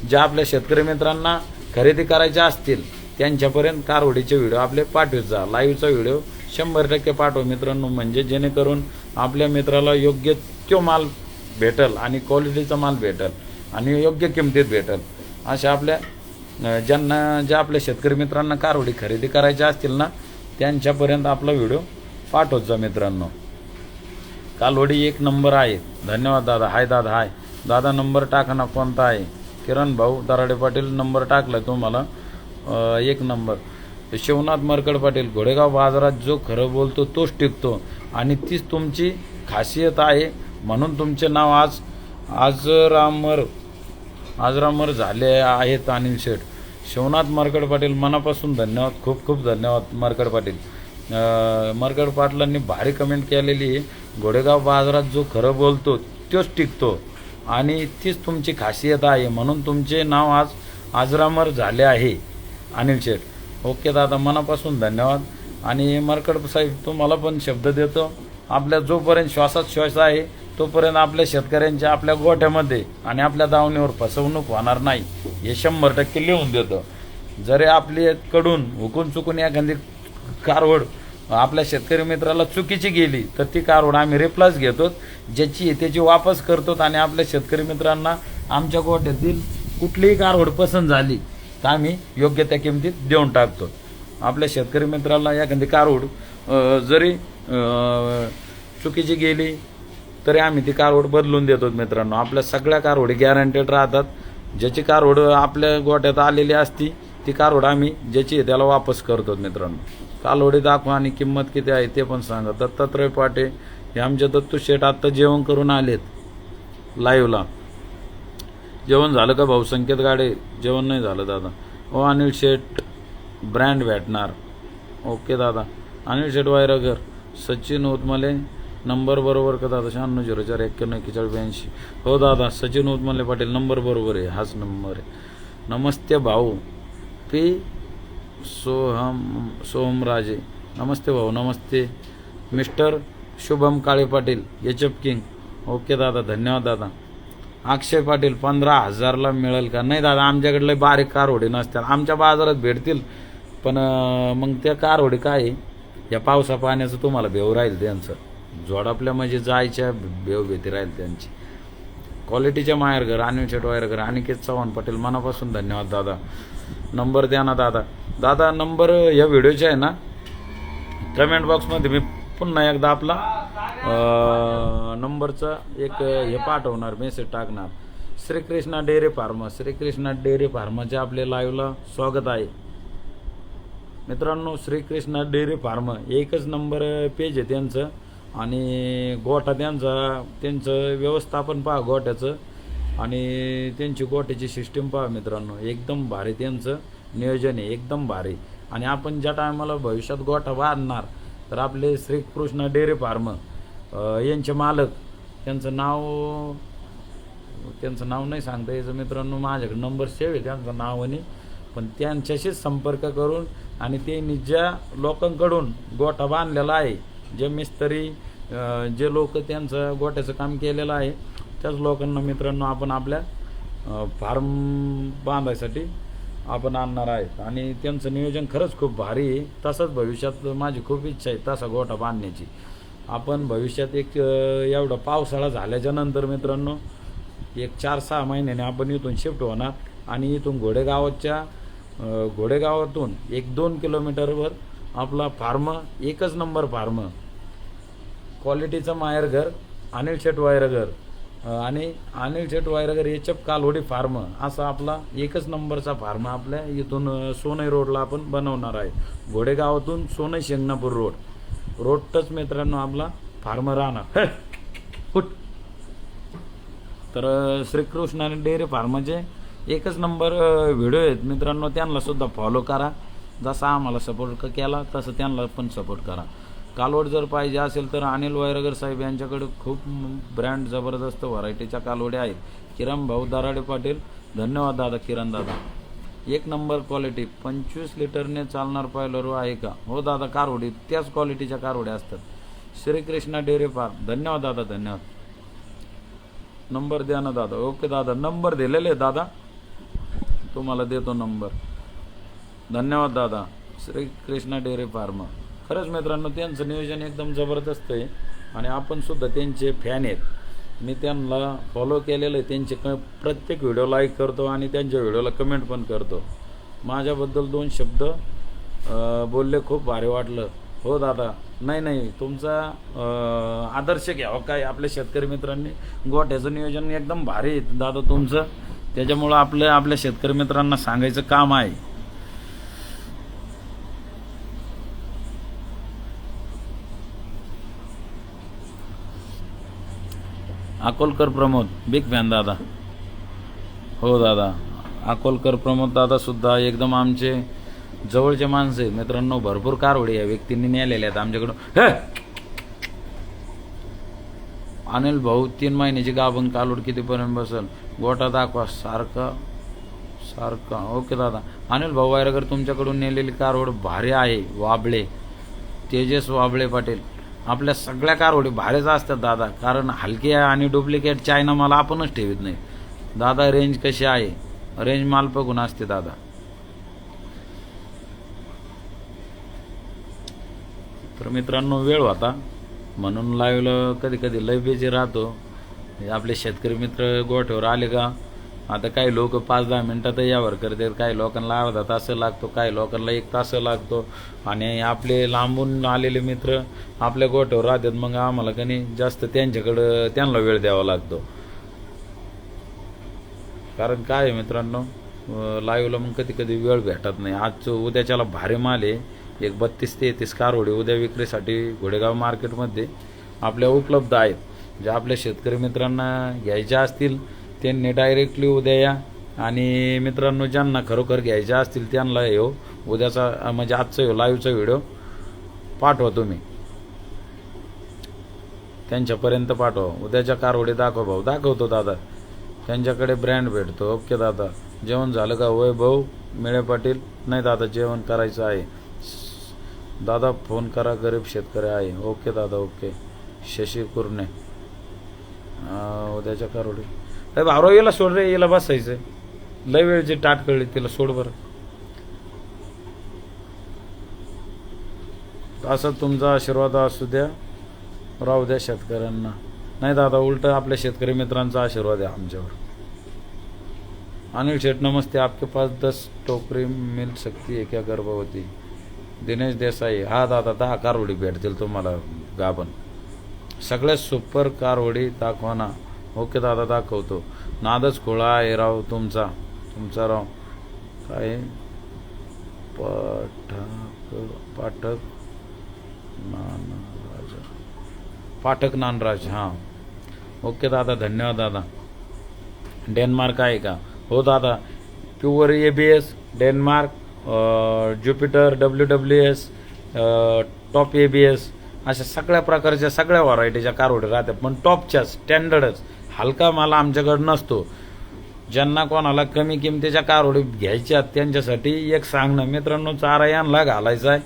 ज्या आपल्या शेतकरी मित्रांना खरेदी करायच्या असतील त्यांच्यापर्यंत कारवडीचे व्हिडिओ आपले पाठवत जा. लाईव्हचा व्हिडिओ 100% पाठवा मित्रांनो, म्हणजे जेणेकरून आपल्या मित्राला योग्य तो माल भेटल आणि क्वालिटीचा माल भेटल आणि योग्य किमतीत भेटल. अशा आपल्या ज्या आपल्या शेतकरी मित्रांना कारवडी खरेदी करायच्या असतील ना, त्यांच्यापर्यंत आपला व्हिडिओ पाठवत जा मित्रांनो. कालवडी 1 नंबर आहे. धन्यवाद दादा. हाय दादा. हाय दादा. नंबर टाका ना, कोणता आहे? किरण भाऊ दराडे पाटील नंबर टाकला तुम्हाला. 1 नंबर. शिवनाथ मरकड पाटील, घोडेगाव बाजारात जो खरं बोलतो तोच टिकतो आणि तीच तुमची खासियत आहे, म्हणून तुमचे नाव आजरामर झाले आहेत अनिल शेठ. शिवनाथ मरकड पाटील, मनापासून धन्यवाद. खूप खूप धन्यवाद मरकड पाटील. मरकड पाटलांनी भारी कमेंट केलेली आहे. घोडेगाव बाजारात जो खरं बोलतो तोच टिकतो आणि तीच तुमची खासियत आहे, म्हणून तुमचे नाव आजरामर झाले आहे अनिल शेठ. ओके दादा, मनापासून धन्यवाद. आणि मरकड साहेब तुम्हाला पण शब्द देतो, आपल्या जोपर्यंत श्वासात श्वास आहे तोपर्यंत आपल्या शेतकऱ्यांच्या आपल्या गोठ्यामध्ये आणि आपल्या दावणीवर फसवणूक होणार नाही, हे 100% लिहून देतो. जरी आपल्याकडून हुकून चुकून एखादी कारवड आपल्या शेतकरी मित्राला चुकीची गेली तर ती कारवड आम्ही रिप्लेस घेतो, ज्याची त्याची वापस करतो आणि आपल्या शेतकरी मित्रांना आमच्या गोठ्यातील कुठलीही कारवड पसंत झाली तर आम्ही योग्य त्या किमतीत देऊन टाकतो. आपल्या शेतकरी मित्राला एखादी कारवड जरी चुकीची गेली तरी आम्ही ती कारवड बदलून देतो मित्रांनो. आपल्या सगळ्या कारवडी गॅरंटेड राहतात. ज्याची कारवड आपल्या गोठ्यात आलेली असती ती कारवड आम्ही ज्याची त्याला वापस करतो मित्रांनो. कालवडी दाखवा आणि किंमत किती आहे ते पण सांगा. दत्तात्रय पाटे हे आमचे दत्तू शेठ आत्ता जेवण करून आलेत लाईव्हला. जेवण झालं का भाऊ? संकेत गाडे, जेवण नाही झालं दादा. ओ अनिल शेठ ब्रँड भेटणार. ओके दादा. अनिल शेठ वायरगर. सचिन उतमले नंबर बरोबर का दादा? 9604914182. हो दादा, सचिन उतमले पाटील नंबर बरोबर आहे, हाच नंबर आहे. नमस्ते भाऊ पी सोहमराजे. नमस्ते भाऊ. नमस्ते मिस्टर शुभम काळे पाटील एचएफ किंग. ओके दादा, धन्यवाद दादा. अक्षय पाटील 15,000ला मिळेल का? नाही दादा, आमच्याकडले बारीक कारवडी नसतात, आमच्या बाजारात भेटतील पण मग त्या कारवडी काय या पावसा पाण्याचं तुम्हाला भेव राहील त्यांचं. जोडापल्या म्हणजे जायच्या भेव भीती राहील त्यांची. क्वालिटीच्या माहेरघर अनिल शेठ वायरघर. अनिकेत चव्हाण पाटील, मनापासून धन्यवाद दादा. नंबर द्या ना दादा. दादा नंबर या व्हिडिओचे आहे ना, कमेंट बॉक्समध्ये मी पुन्हा एकदा आपला नंबरचा एक हे पाठवणार, मेसेज टाकणार. Shrikrishna dairy farm. Shrikrishna dairy फार्माचे आपले लाईव्हला स्वागत आहे मित्रांनो. श्रीकृष्णा डेअरी फार्मा एकच नंबर पेज आहे त्यांचं आणि गोठा त्यांचं व्यवस्थापन पहा गोठ्याचं आणि त्यांची गोठ्याची सिस्टीम पहा मित्रांनो. एकदम भारी त्यांचं नियोजन आहे, एकदम भारी. आणि आपण ज्या टायमाला भविष्यात गोठा बांधणार तर आपले श्रीकृष्ण डेअरी फार्म यांचे मालक, त्यांचं नाव त्यांचं नाव नाही सांगता यायचं मित्रांनो, माझ्याकडे नंबर सेव्ह आहे त्यांचं नावाने, पण त्यांच्याशीच संपर्क करून आणि त्यांनी ज्या लोकांकडून गोठा बांधलेला आहे, जे मिस्त्री जे लोक त्यांचं गोठ्याचं काम केलेलं आहे, त्याच लोकांना मित्रांनो आपण आपल्या फार्म बांधायसाठी आपण आणणार आहेत. आणि त्यांचं नियोजन खरंच खूप भारी आहे. तसंच भविष्यात माझी खूप इच्छा आहे तसा गोठा बांधण्याची. आपण भविष्यात एक एवढा पावसाळा झाल्याच्या नंतर मित्रांनो एक 4-6 महिन्याने आपण इथून शिफ्ट होणार आणि इथून घोडेगावातून 1-2 किलोमीटरवर आपला फार्म, एकच नंबर फार्म, क्वालिटीचं माहेरघर अनिल शेट वायरगर आणि अनिल शेट वायरगर एचएफ कालवडी फार्म, असा आपला एकच नंबरचा फार्म आपल्या इथून सोनई रोडला आपण बनवणार आहे. घोडेगावातून सोनई शिंगणापूर रोड टच मित्रांनो आपला फार्म राहणार. तर श्रीकृष्ण डेअरी फार्माचे एकच नंबर व्हिडिओ आहेत मित्रांनो, त्यांना सुद्धा फॉलो करा. जसा आम्हाला सपोर्ट केला तसं त्यांना पण सपोर्ट करा. कालवड जर पाहिजे असेल तर अनिल वायरगर साहेब यांच्याकडे खूप ब्रँड जबरदस्त व्हरायटीच्या कालवड्या आहेत. किरण भाऊ दराडे पाटील, धन्यवाद दादा किरण दादा. एक नंबर क्वालिटी, 25 लिटरने चालणार पायलरू आहे का? हो दादा, कारवडी त्याच क्वालिटीच्या कारवड्या असतात. श्रीकृष्णा डेअरी फार्म, धन्यवाद दादा, धन्यवाद. नंबर द्या ना दादा. ओके दादा, नंबर दिलेले दादा, तुम्हाला देतो नंबर. धन्यवाद दादा. श्रीकृष्णा डेअरी फार्म, खरंच मित्रांनो त्यांचं नियोजन एकदम जबरदस्त आहे आणि आपण सुद्धा त्यांचे फॅन आहेत. मी त्यांना फॉलो केलेलं आहे. त्यांचे प्रत्येक व्हिडिओ लाईक करतो आणि त्यांच्या व्हिडिओला कमेंट पण करतो. माझ्याबद्दल 2 शब्द बोलले, खूप भारी वाटलं. हो दादा, नाही तुमचा आदर्श घ्यावा काय आपल्या शेतकरी मित्रांनी. गोठ्याचं नियोजन एकदम भारी आहे दादा तुमचं, त्याच्यामुळं आपल्या शेतकरी मित्रांना सांगायचं काम आहे. अकोलकर प्रमोद, बिग फॅन दादा. हो दादा, अकोलकर प्रमोद दादा सुद्धा एकदम आमचे जवळचे माणसं आहेत मित्रांनो. भरपूर कारवडी या व्यक्तींनी नेलेल्या आहेत आमच्याकडून. अनिल भाऊ, 3 महिन्याची गाभण कालवड कितीपर्यंत बसेल? गोठा दाखवा सारखा. ओके दादा. अनिल भाऊ वायरगर, तुमच्याकडून नेलेली कारवड भारी आहे. वाबळे, तेजस वाबळे पाटील, आपल्या सगळ्या कारवडी भारीच असतात दादा, कारण हलकी आणि डुप्लिकेट चायना माल आपणच ठेवत नाही दादा. रेंज कशी आहे? रेंज माल बघून असते दादा. तर मित्रांनो वेळ होता म्हणून लाईव्हला कधी लय बिझी राहतो. आपले शेतकरी मित्र गोठ्यावर आले का आता काही लोक 5-10 मिनिटात यावर करतात, काही लोकांना अर्धा तास लागतो, काही लोकांना 1 तास लागतो. आणि आपले लांबून आलेले मित्र आपल्या गोठ्यावर राहतात, मग आम्हाला कधी जास्त त्यांना वेळ द्यावा लागतो. कारण काय आहे मित्रांनो, लाईव्हला मग कधी वेळ भेटत नाही. आज उद्याच्याला भारी माल आहे. एक 32 ते 33 कारवडी उद्या विक्रीसाठी घोडेगाव मार्केटमध्ये आपल्या उपलब्ध आहेत. जे आपल्या शेतकरी मित्रांना घ्यायच्या असतील त्यांनी डायरेक्टली उद्या या. आणि मित्रांनो ज्यांना खरोखर घ्यायच्या असतील त्यांना उद्याचा म्हणजे आजचा लाईव्हचा व्हिडिओ पाठवा, तुम्ही त्यांच्यापर्यंत पाठवा. उद्याच्या कारवडी दाखव भाऊ. दाखवतो दादा, त्यांच्याकडे ब्रँड भेटतो. ओके दादा. जेवण झालं का? वैभव मिळे पाटील, नाही दादा जेवण करायचं आहे दादा, फोन करा, गरीब शेतकरी आहे. ओके दादा, ओके. शशी कुर्णे, उद्याच्या कारवडी. अरे भाऊ याला सोड रे, याला बसायचं, लय वेळची टाट कळली, तिला सोड बरं. असं तुमचा आशीर्वाद असू द्या, राहू द्या शेतकऱ्यांना. नाही दादा, उलट आपल्या शेतकरी मित्रांचा आशीर्वाद आहे आमच्यावर. अनिल शेठ नमस्ते, आपके पास 10 टोकरी मिल सकती है क्या गर्भवती? दिनेश देसाई, हा दादा 10 कारवडी भेटतील तुम्हाला गाभण. सगळ्यात सुपर कारवडी दाखवा ना. ओके दादा, दाखवतो. नादच खोळा आहे राव तुमचा राव. काय पाठक नानराज, हां. ओके दादा, धन्यवाद दादा. डेन्मार्क आहे का? हो दादा, pure ABS Denmark, Jupiter, WWS, top ABS, अशा सगळ्या प्रकारच्या सगळ्या व्हरायटीच्या कारवडी राहतात, पण टॉपच्या स्टँडर्डच. हलका माल आमच्याकडे नसतो. ज्यांना कोणाला कमी किमतीच्या कारवडी घ्यायच्या त्यांच्यासाठी एक सांगणं मित्रांनो, चारा यांना घालायचा आहे,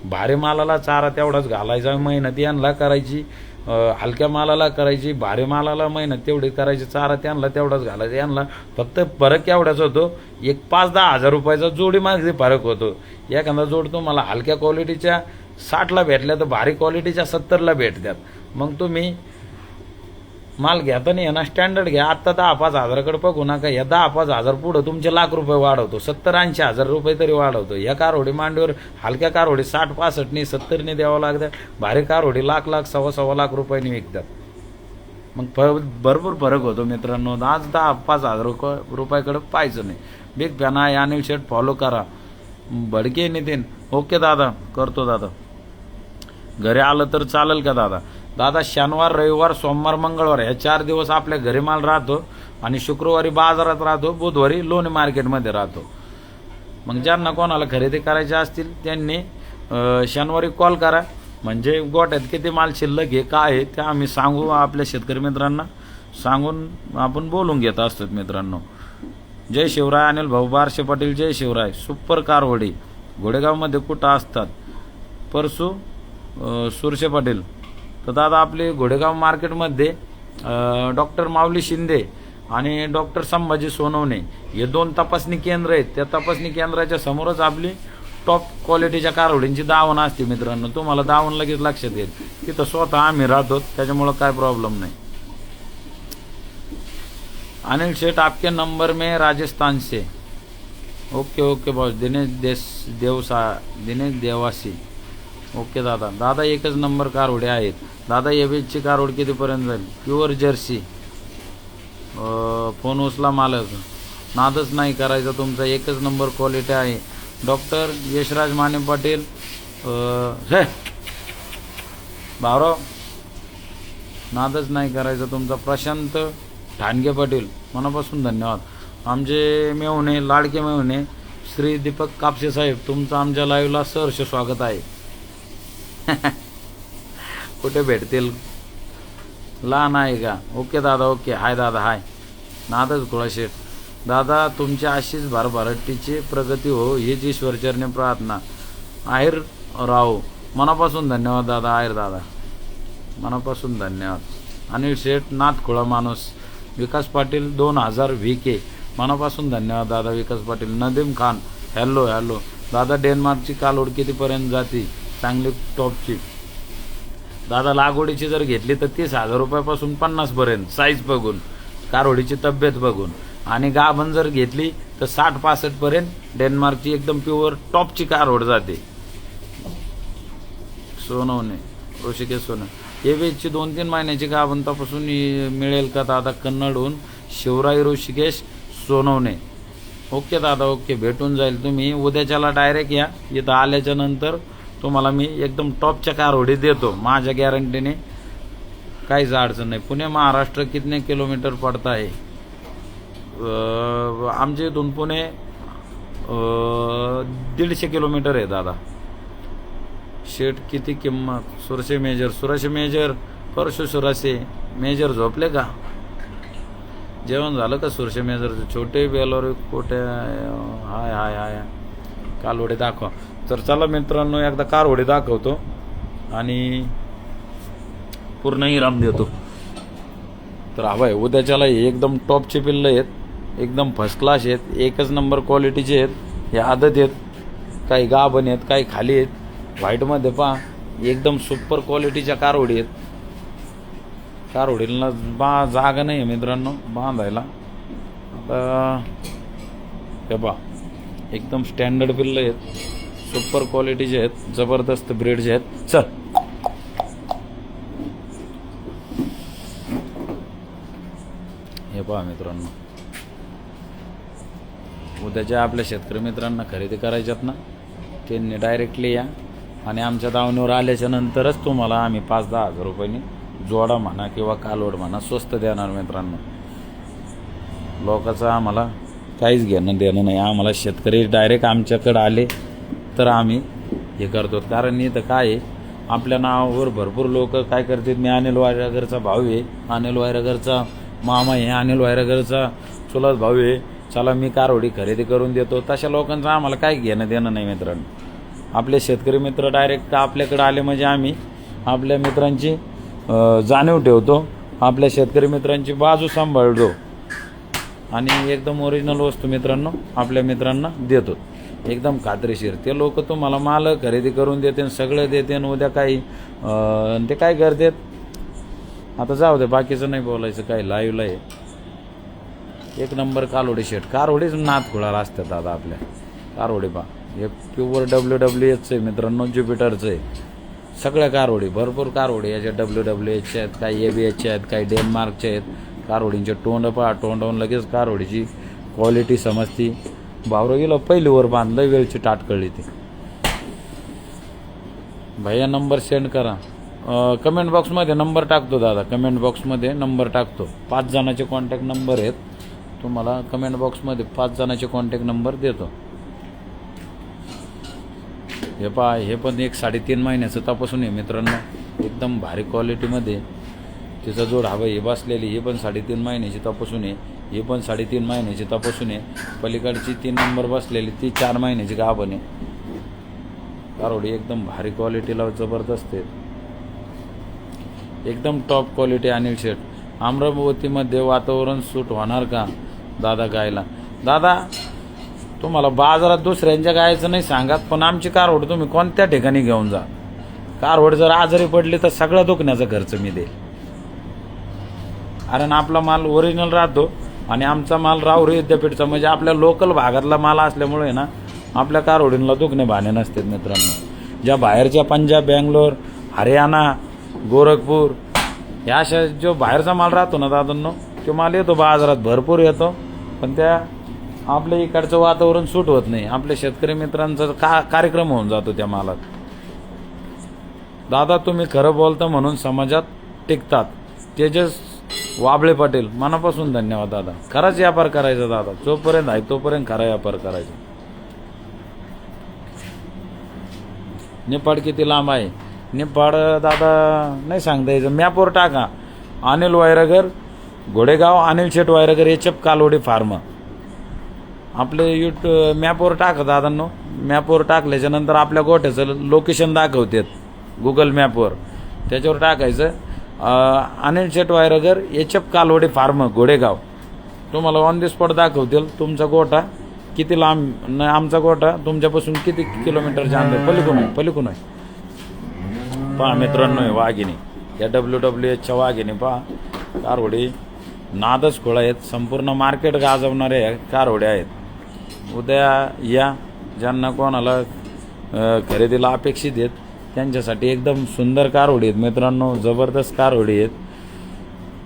भारी मालाला चारा तेवढाच घालायचा आहे, मेहनत यांना करायची, हलक्या मालाला करायची, भारी मालाला मेहनत तेवढी करायची, चारा त्यांना तेवढाच घालायचा. यांना फक्त फरक एवढाच होतो, एक 5-10 हजार रुपयाचा जोडी मागचे फरक होतो. एखादा जोड तुम्हाला हलक्या क्वालिटीच्या 60ला भेटल्या तर भारी क्वालिटीच्या 70ला भेटतात. मग तुम्ही माल घेताना आहे ना स्टँडर्ड घ्या. आत्ता 10-5 हजाराकडे बघू नका. या 10-5 हजार पुढं तुमचे लाख रुपये वाढवतो, 70-80 हजार रुपये तरी वाढवतो. या कारवडी मांडीवर हलक्या कारवडी 60-65 70 द्यावं लागतात, भारी कारवडी लाख 1.25 लाख रुपयांनी विकतात. मग भरपूर फरक होतो मित्रांनो. आज 10-5 हजार रुपयाकडे पाहायचं नाही. बिग फॅन आहे अनिल शेठ, फॉलो करा. भडके नितीन, ओके दादा, करतो दादा. घरी आलं तर चालेल का दादा? दादा शनिवार रविवार सोमवार मंगळवार या 4 दिवस आपल्या घरी माल राहतो आणि शुक्रवारी बाजारात राहतो, बुधवारी लोणी मार्केटमध्ये राहतो. मग ज्यांना कोणाला खरेदी करायचे असतील त्यांनी शनिवारी कॉल करा, म्हणजे गोट्यात किती माल शिल्लक आहे काय आहे ते आम्ही सांगू. आपल्या शेतकरी मित्रांना सांगून आपण बोलून घेत असतो मित्रांनो. जय शिवराय अनिल भाऊ बारशे पाटील, जय शिवराय. सुपर कारवडी घोडेगावमध्ये कुठं असतात? परसू सुरशे पाटील. तर दादा आपले घोडेगाव मार्केटमध्ये डॉक्टर माऊली शिंदे आणि डॉक्टर संभाजी सोनवणे हे 2 तपासणी केंद्र आहेत. त्या तपासणी केंद्राच्या समोरच आपली टॉप क्वालिटीच्या कारवडींची दावण असते मित्रांनो. तुम्हाला दावण लगेच लक्षात येईल. तिथं स्वतः आम्ही राहतो, त्याच्यामुळं काय प्रॉब्लेम नाही. अनिल शेठ आपके नंबर में राजस्थान से. Okay boss. Dinesh Dewasi. Okay दादा. दादा एकच नंबर कारवडी आहेत. दादा एबीची कारवड कितीपर्यंत जाईल? Pure Jersey. फोन उचला मालक, नादच नाही करायचा तुमचा, एकच नंबर क्वालिटी आहे. डॉक्टर यशराज माने पाटील, हे भावराव, नादच नाही करायचा तुमचा. प्रशांत ठाणगे पाटील, मनापासून धन्यवाद. आमचे मेहुणे, लाडके मेहुणे श्री दीपक कापसे साहेब, तुमचं आमच्या लाईव्हला सहर्ष स्वागत आहे. कुठे भेटतील? लहान आहे का? ओके दादा, ओके. हाय दादा, हाय. नादच गोळा शेठ. दादा तुमची अशीच भरभराटीची प्रगती हो हीच ईश्वरचरणी प्रार्थना. आहेर राव, मनापासून धन्यवाद दादा. आहेर दादा, मनापासून धन्यवाद. अनिल शेठ नाथखोळा माणूस. विकास पाटील 2000 VK, मनापासून धन्यवाद दादा विकास पाटील. नदीम खान, हॅलो दादा. डेन्मार्कची कालवड कितीपर्यंत जाते? चांगली टॉपची. दादा लागवडीची जर घेतली तर 30,000 रुपयापासून 50पर्यंत, साईज बघून, कारवडीची तब्येत बघून. आणि गाभण जर घेतली तर 60-65 पर्यंत डेन्मार्कची एकदम प्युअर टॉपची कारवड जाते. सोनवणे, ऋषिकेश सोनवणे. एवेजची 2-3 महिन्याची गाभण तपासून मिळेल का दादा? कन्नडहून शिवराय ऋषिकेश सोनवणे. ओके दादा, ओके. भेटून जाईल. तुम्ही उद्याच्याला डायरेक्ट या. इथं आल्याच्या नंतर तुम्हाला मी एकदम टॉपच्या कारवडी देतो माझ्या गॅरंटीने, काहीच अडचण नाही. पुणे महाराष्ट्र कितने किलोमीटर पडता है? आमच्या इथून पुणे 150 किलोमीटर आहे दादा. शेट किती किंमत? सुरसे मेजर परशु सुरासे मेजर झोपले का? जेवण झालं का सुरसे मेजरचं? छोटे बेलोर कुठे? हाय कालवडे दाखवा. तर चला मित्रांनो, एकदा कारवडी दाखवतो आणि पूर्ण इनाम देतो. तर हवाय उद्याच्याला एकदम टॉपचे पिल्लं आहेत, एकदम फर्स्ट क्लास आहेत, एकच नंबर क्वालिटीचे आहेत. हे आदत आहेत, काही गाभण आहेत, काही खाली आहेत. व्हाईटमध्ये पहा, एकदम सुपर क्वालिटीच्या कारवडी आहेत. कारवडीला जागा नाही आहे मित्रांनो बांधायला. आता हे पहा, एकदम स्टँडर्ड पिल्लं आहेत, सुपर क्वालिटीचे आहेत, जबरदस्त ब्रीडचे आहेत. चल हे पहा मित्रांनो, उद्याच्या आपल्या शेतकरी मित्रांना खरेदी करायच्यात ना, त्यांनी डायरेक्टली या आणि आमच्या दावणीवर आल्याच्या नंतरच तुम्हाला आम्ही 5-10 हजार रुपयांनी जोडा म्हणा किंवा कालवड म्हणा स्वस्त देणार मित्रांनो. लोकांचं आम्हाला काहीच घेणं देणं नाही. आम्हाला शेतकरी डायरेक्ट आमच्याकडे आले तर आम्ही हे करतो. कारण इथं काय आहे, आपल्या नावावर भरपूर लोक काय करतात. मी अनिल वायरगरचा भाऊ आहे, अनिल वायरगरचा मामा आहे, अनिल वायरगरचा चुलत भाऊ आहे, चला मी कारवडी खरेदी करून देतो, तशा लोकांचं आम्हाला काही घेणं देणं नाही मित्रांनो. आपले शेतकरी मित्र डायरेक्ट आपल्याकडे आले म्हणजे आम्ही आपल्या मित्रांची जाणीव ठेवतो, आपल्या शेतकरी मित्रांची बाजू सांभाळतो आणि एकदम ओरिजिनल वस्तू मित्रांनो आपल्या मित्रांना देतो एकदम खात्रीशीर. ते लोक तुम्हाला माल खरेदी करून देते, सगळं देते, उद्या काही ते काय करतात. आता जाऊ दे, बाकीचं नाही बोलायचं, काही लाईव्हला आहे. एक नंबर कालोडी शेट, कारवडीच नाद खुळाला असतात दादा आपल्या. कारवडी पा हे प्युअर WWHचं आहे मित्रांनो, ज्युपिटरचं आहे. सगळ्या कारवडी, भरपूर कारवडी याच्या WWHच्या आहेत, काही ABHच्या आहेत, काही डेन्मार्कच्या आहेत. कारवडींचे तोंड पहा, तोंडावून लगेच कारवडीची क्वालिटी समजती. भावरगीला पहिली वर बांधलं, वेळची टाट कळली ती. भैया नंबर सेंड करा. कमेंट बॉक्समध्ये नंबर टाकतो दादा, कमेंट बॉक्समध्ये नंबर टाकतो. 5 जणांचे कॉन्टॅक्ट नंबर आहेत, तुम्हाला कमेंट बॉक्समध्ये 5 जणांचे कॉन्टॅक्ट नंबर देतो. हे पहा, हे पण एक 3.5 महिन्याचं तपासून आहे मित्रांनो, एकदम भारी क्वालिटीमध्ये. तिचा जोड हवा हे बसलेली, हे पण 3.5 महिन्याची तपासून आहे, हे पण 3.5 महिन्याची तपासून आहे. पलीकडची 3 नंबर बसलेली ती 4 महिन्याची गाभण आहे. कारवडी एकदम भारी क्वालिटीला जबरदस्त आहे, एकदम टॉप क्वालिटी. अनिल शेठ, अमरावतीमध्ये वातावरण सूट होणार का दादा गायला? दादा तुम्हाला बाजारात दुसऱ्यांच्या गायचं नाही सांगत, पण आमची कारवड तुम्ही कोणत्या ठिकाणी घेऊन जा. कारवड जर आजारी पडली तर सगळा दुखण्याचा खर्च मी देईल, कारण आपला माल ओरिजिनल राहतो आणि आमचा माल राहुरी विद्यापीठचा म्हणजे आपल्या लोकल भागातला माल असल्यामुळे ना आपल्या कारवडींना दुखणे भाणे नसतात मित्रांनो. ज्या बाहेरच्या पंजाब, बँगलोर, हरियाणा, गोरखपूर या अशा जो बाहेरचा माल राहतो ना दादांनो, तो माल येतो बाजारात, भरपूर येतो, पण त्या आपल्या इकडचं वातावरण सूट होत नाही. आपल्या शेतकरी मित्रांचा कार्यक्रम होऊन जातो त्या मालात. दादा तुम्ही खरं बोलता म्हणून समाजात टिकतात. तेजस वाबळे पाटील, मनापासून धन्यवाद दादा. खराच व्यापार करायचा दादा, जोपर्यंत आहे तोपर्यंत खरा व्यापार करायचा. नेपाळ किती लांब आहे? नेपाळ दादा नाही सांगता यायचं, मॅपवर टाका. अनिल वायरगर, घोडेगाव, अनिल शेठ वायरगर, HF कालोडी फार्म. आपले मॅपवर टाका दादांनो. मॅपवर टाकल्याच्या नंतर आपल्या गोठ्याचं लोकेशन दाखवतात गुगल मॅपवर, त्याच्यावर टाकायचं अनिल शेठ वायरगर, HF कालोडी फार्म, घोडेगाव. तुम्हाला ऑन दी स्पॉट दाखवतील तुमचा गोठा किती लांब, आमचा गोठा तुमच्यापासून किती किलोमीटरच्या अंतर पलीकडून आहे. पहा मित्रांनो, वाघिणी या WWHच्या वाघिणी पहा. कारवडी नादच खोळा आहेत, संपूर्ण मार्केट गाजवणारे कारवड्या आहेत. उद्या या, ज्यांना कोणाला खरेदीला अपेक्षित आहेत त्यांच्यासाठी एकदम सुंदर कारवडी आहेत मित्रांनो, जबरदस्त कारवडी आहेत.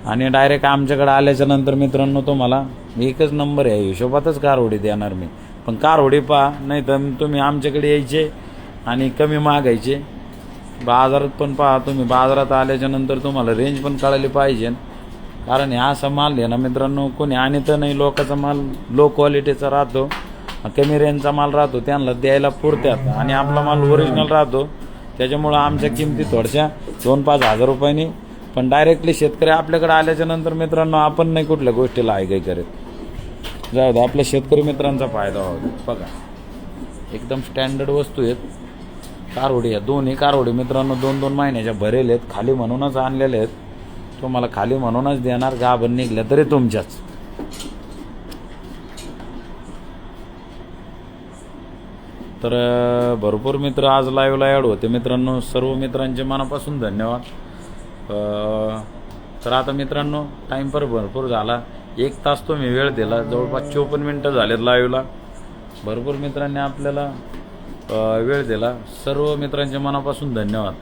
आणि डायरेक्ट आमच्याकडे आल्याच्या नंतर मित्रांनो तुम्हाला एकच नंबर आहे, हिशोबातच कारवडी देणार मी. पण कारवडी पहा, नाही तर तुम्ही आमच्याकडे यायचे आणि कमी मागायचे. बाजारात पण पहा तुम्ही, बाजारात आल्याच्या नंतर तुम्हाला रेंज पण कळाली पाहिजे, कारण हा असा माल आहे ना मित्रांनो, कोणी आणि तर नाही. लोकांचा माल लो क्वालिटीचा राहतो, कमी रेंजचा माल राहतो, त्यांना द्यायला पुरत्यात, आणि आपला माल ओरिजिनल राहतो. त्याच्यामुळं आमच्या किमती थोडशा 2-5 हजार रुपयांनी. पण डायरेक्टली शेतकरी आपल्याकडे आल्याच्या नंतर मित्रांनो आपण नाही कुठल्या गोष्टीला आयगाई करत. जाऊ दे, आपल्या शेतकरी मित्रांचा फायदा व्हावा. बघा एकदम स्टँडर्ड वस्तू आहेत कारवडी. या दोन्ही कारवडी मित्रांनो 2-2 महिन्याच्या भरेल आहेत, खाली म्हणूनच आणलेले आहेत. तुम्हाला खाली म्हणूनच देणार, गाभण निघल्या तरी तुमच्याच. तर भरपूर मित्र आज लाईव्हला ॲड होते मित्रांनो, सर्व मित्रांचे मनापासून धन्यवाद. तर आता मित्रांनो टाईम पर भरपूर झाला, 1 तास तुम्ही वेळ दिला, जवळपास 54 मिनटं झालेत लाईव्हला. भरपूर मित्रांनी आपल्याला वेळ दिला, सर्व मित्रांचे मनापासून धन्यवाद.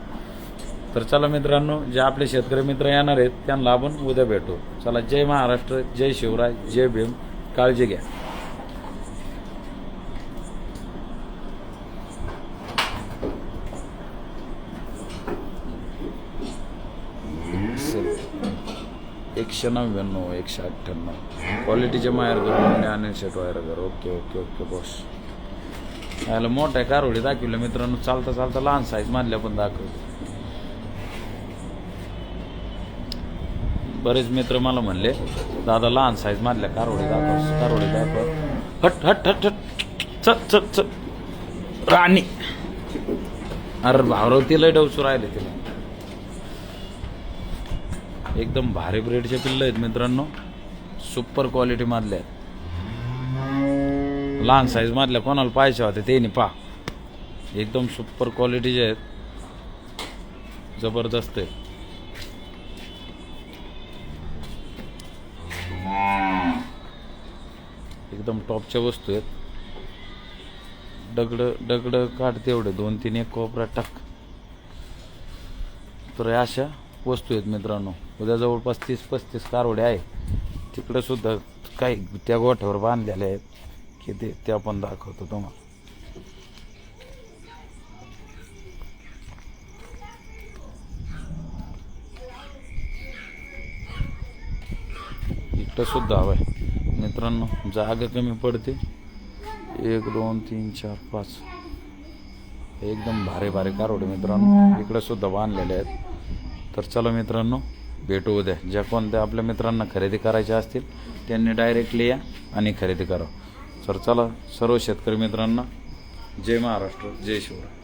तर चला मित्रांनो, जे आपले शेतकरी मित्र येणार आहेत त्यांना आपण उद्या भेटू. चला, जय महाराष्ट्र, जय शिवराय, जय भीम. काळजी घ्या. एकशे 99, 198 क्वालिटीचे मायर करून अनिल शेठ Wayargar. Okay okay okay boss. याला मोठा आहे कारवडी दाखवलं मित्रांनो, चालता चालता लहान साईज मधल्या पण दाखवतो. बरेच मित्र मला म्हणले दादा लहान साईज मधल्या कारवडी दाखव. हट हट हट हट चल चल चल राणी. अरे भावराव तिला डवचू राहिले तिला. एकदम भारी ब्रेडचे पिल्ल आहेत मित्रांनो, सुपर क्वालिटी मधले आहेत. लहान साईज मधल्या कोणाला पाहिजे होते ते नाही पा, एकदम सुपर क्वालिटीचे आहेत, जबरदस्त आहे. एकदम टॉपच्या वस्तू आहेत. दगड काढते एवढे 2-3 एक कोपरा टाक. तर अशा वस्तू आहेत मित्रांनो. उद्या जवळपास 30-35 कारवडे आहे. तिकडे सुद्धा काही त्या गोठ्यावर बांधलेले आहेत की ते आपण दाखवतो तुम्हाला. इकडं सुद्धा हवंय मित्रांनो, जागा कमी पडते. 1 2 3 4 5 एकदम भारी भारी कारवडे मित्रांनो इकडे सुद्धा बांधलेले आहेत. तर चला मित्रांनो, भेटू उद्या. ज्या कोणत्या आपल्या मित्रांना खरेदी करायच्या असतील त्यांनी डायरेक्टली या आणि खरेदी करा. तर चला सर्व शेतकरी मित्रांना जय महाराष्ट्र, जय शिवराय.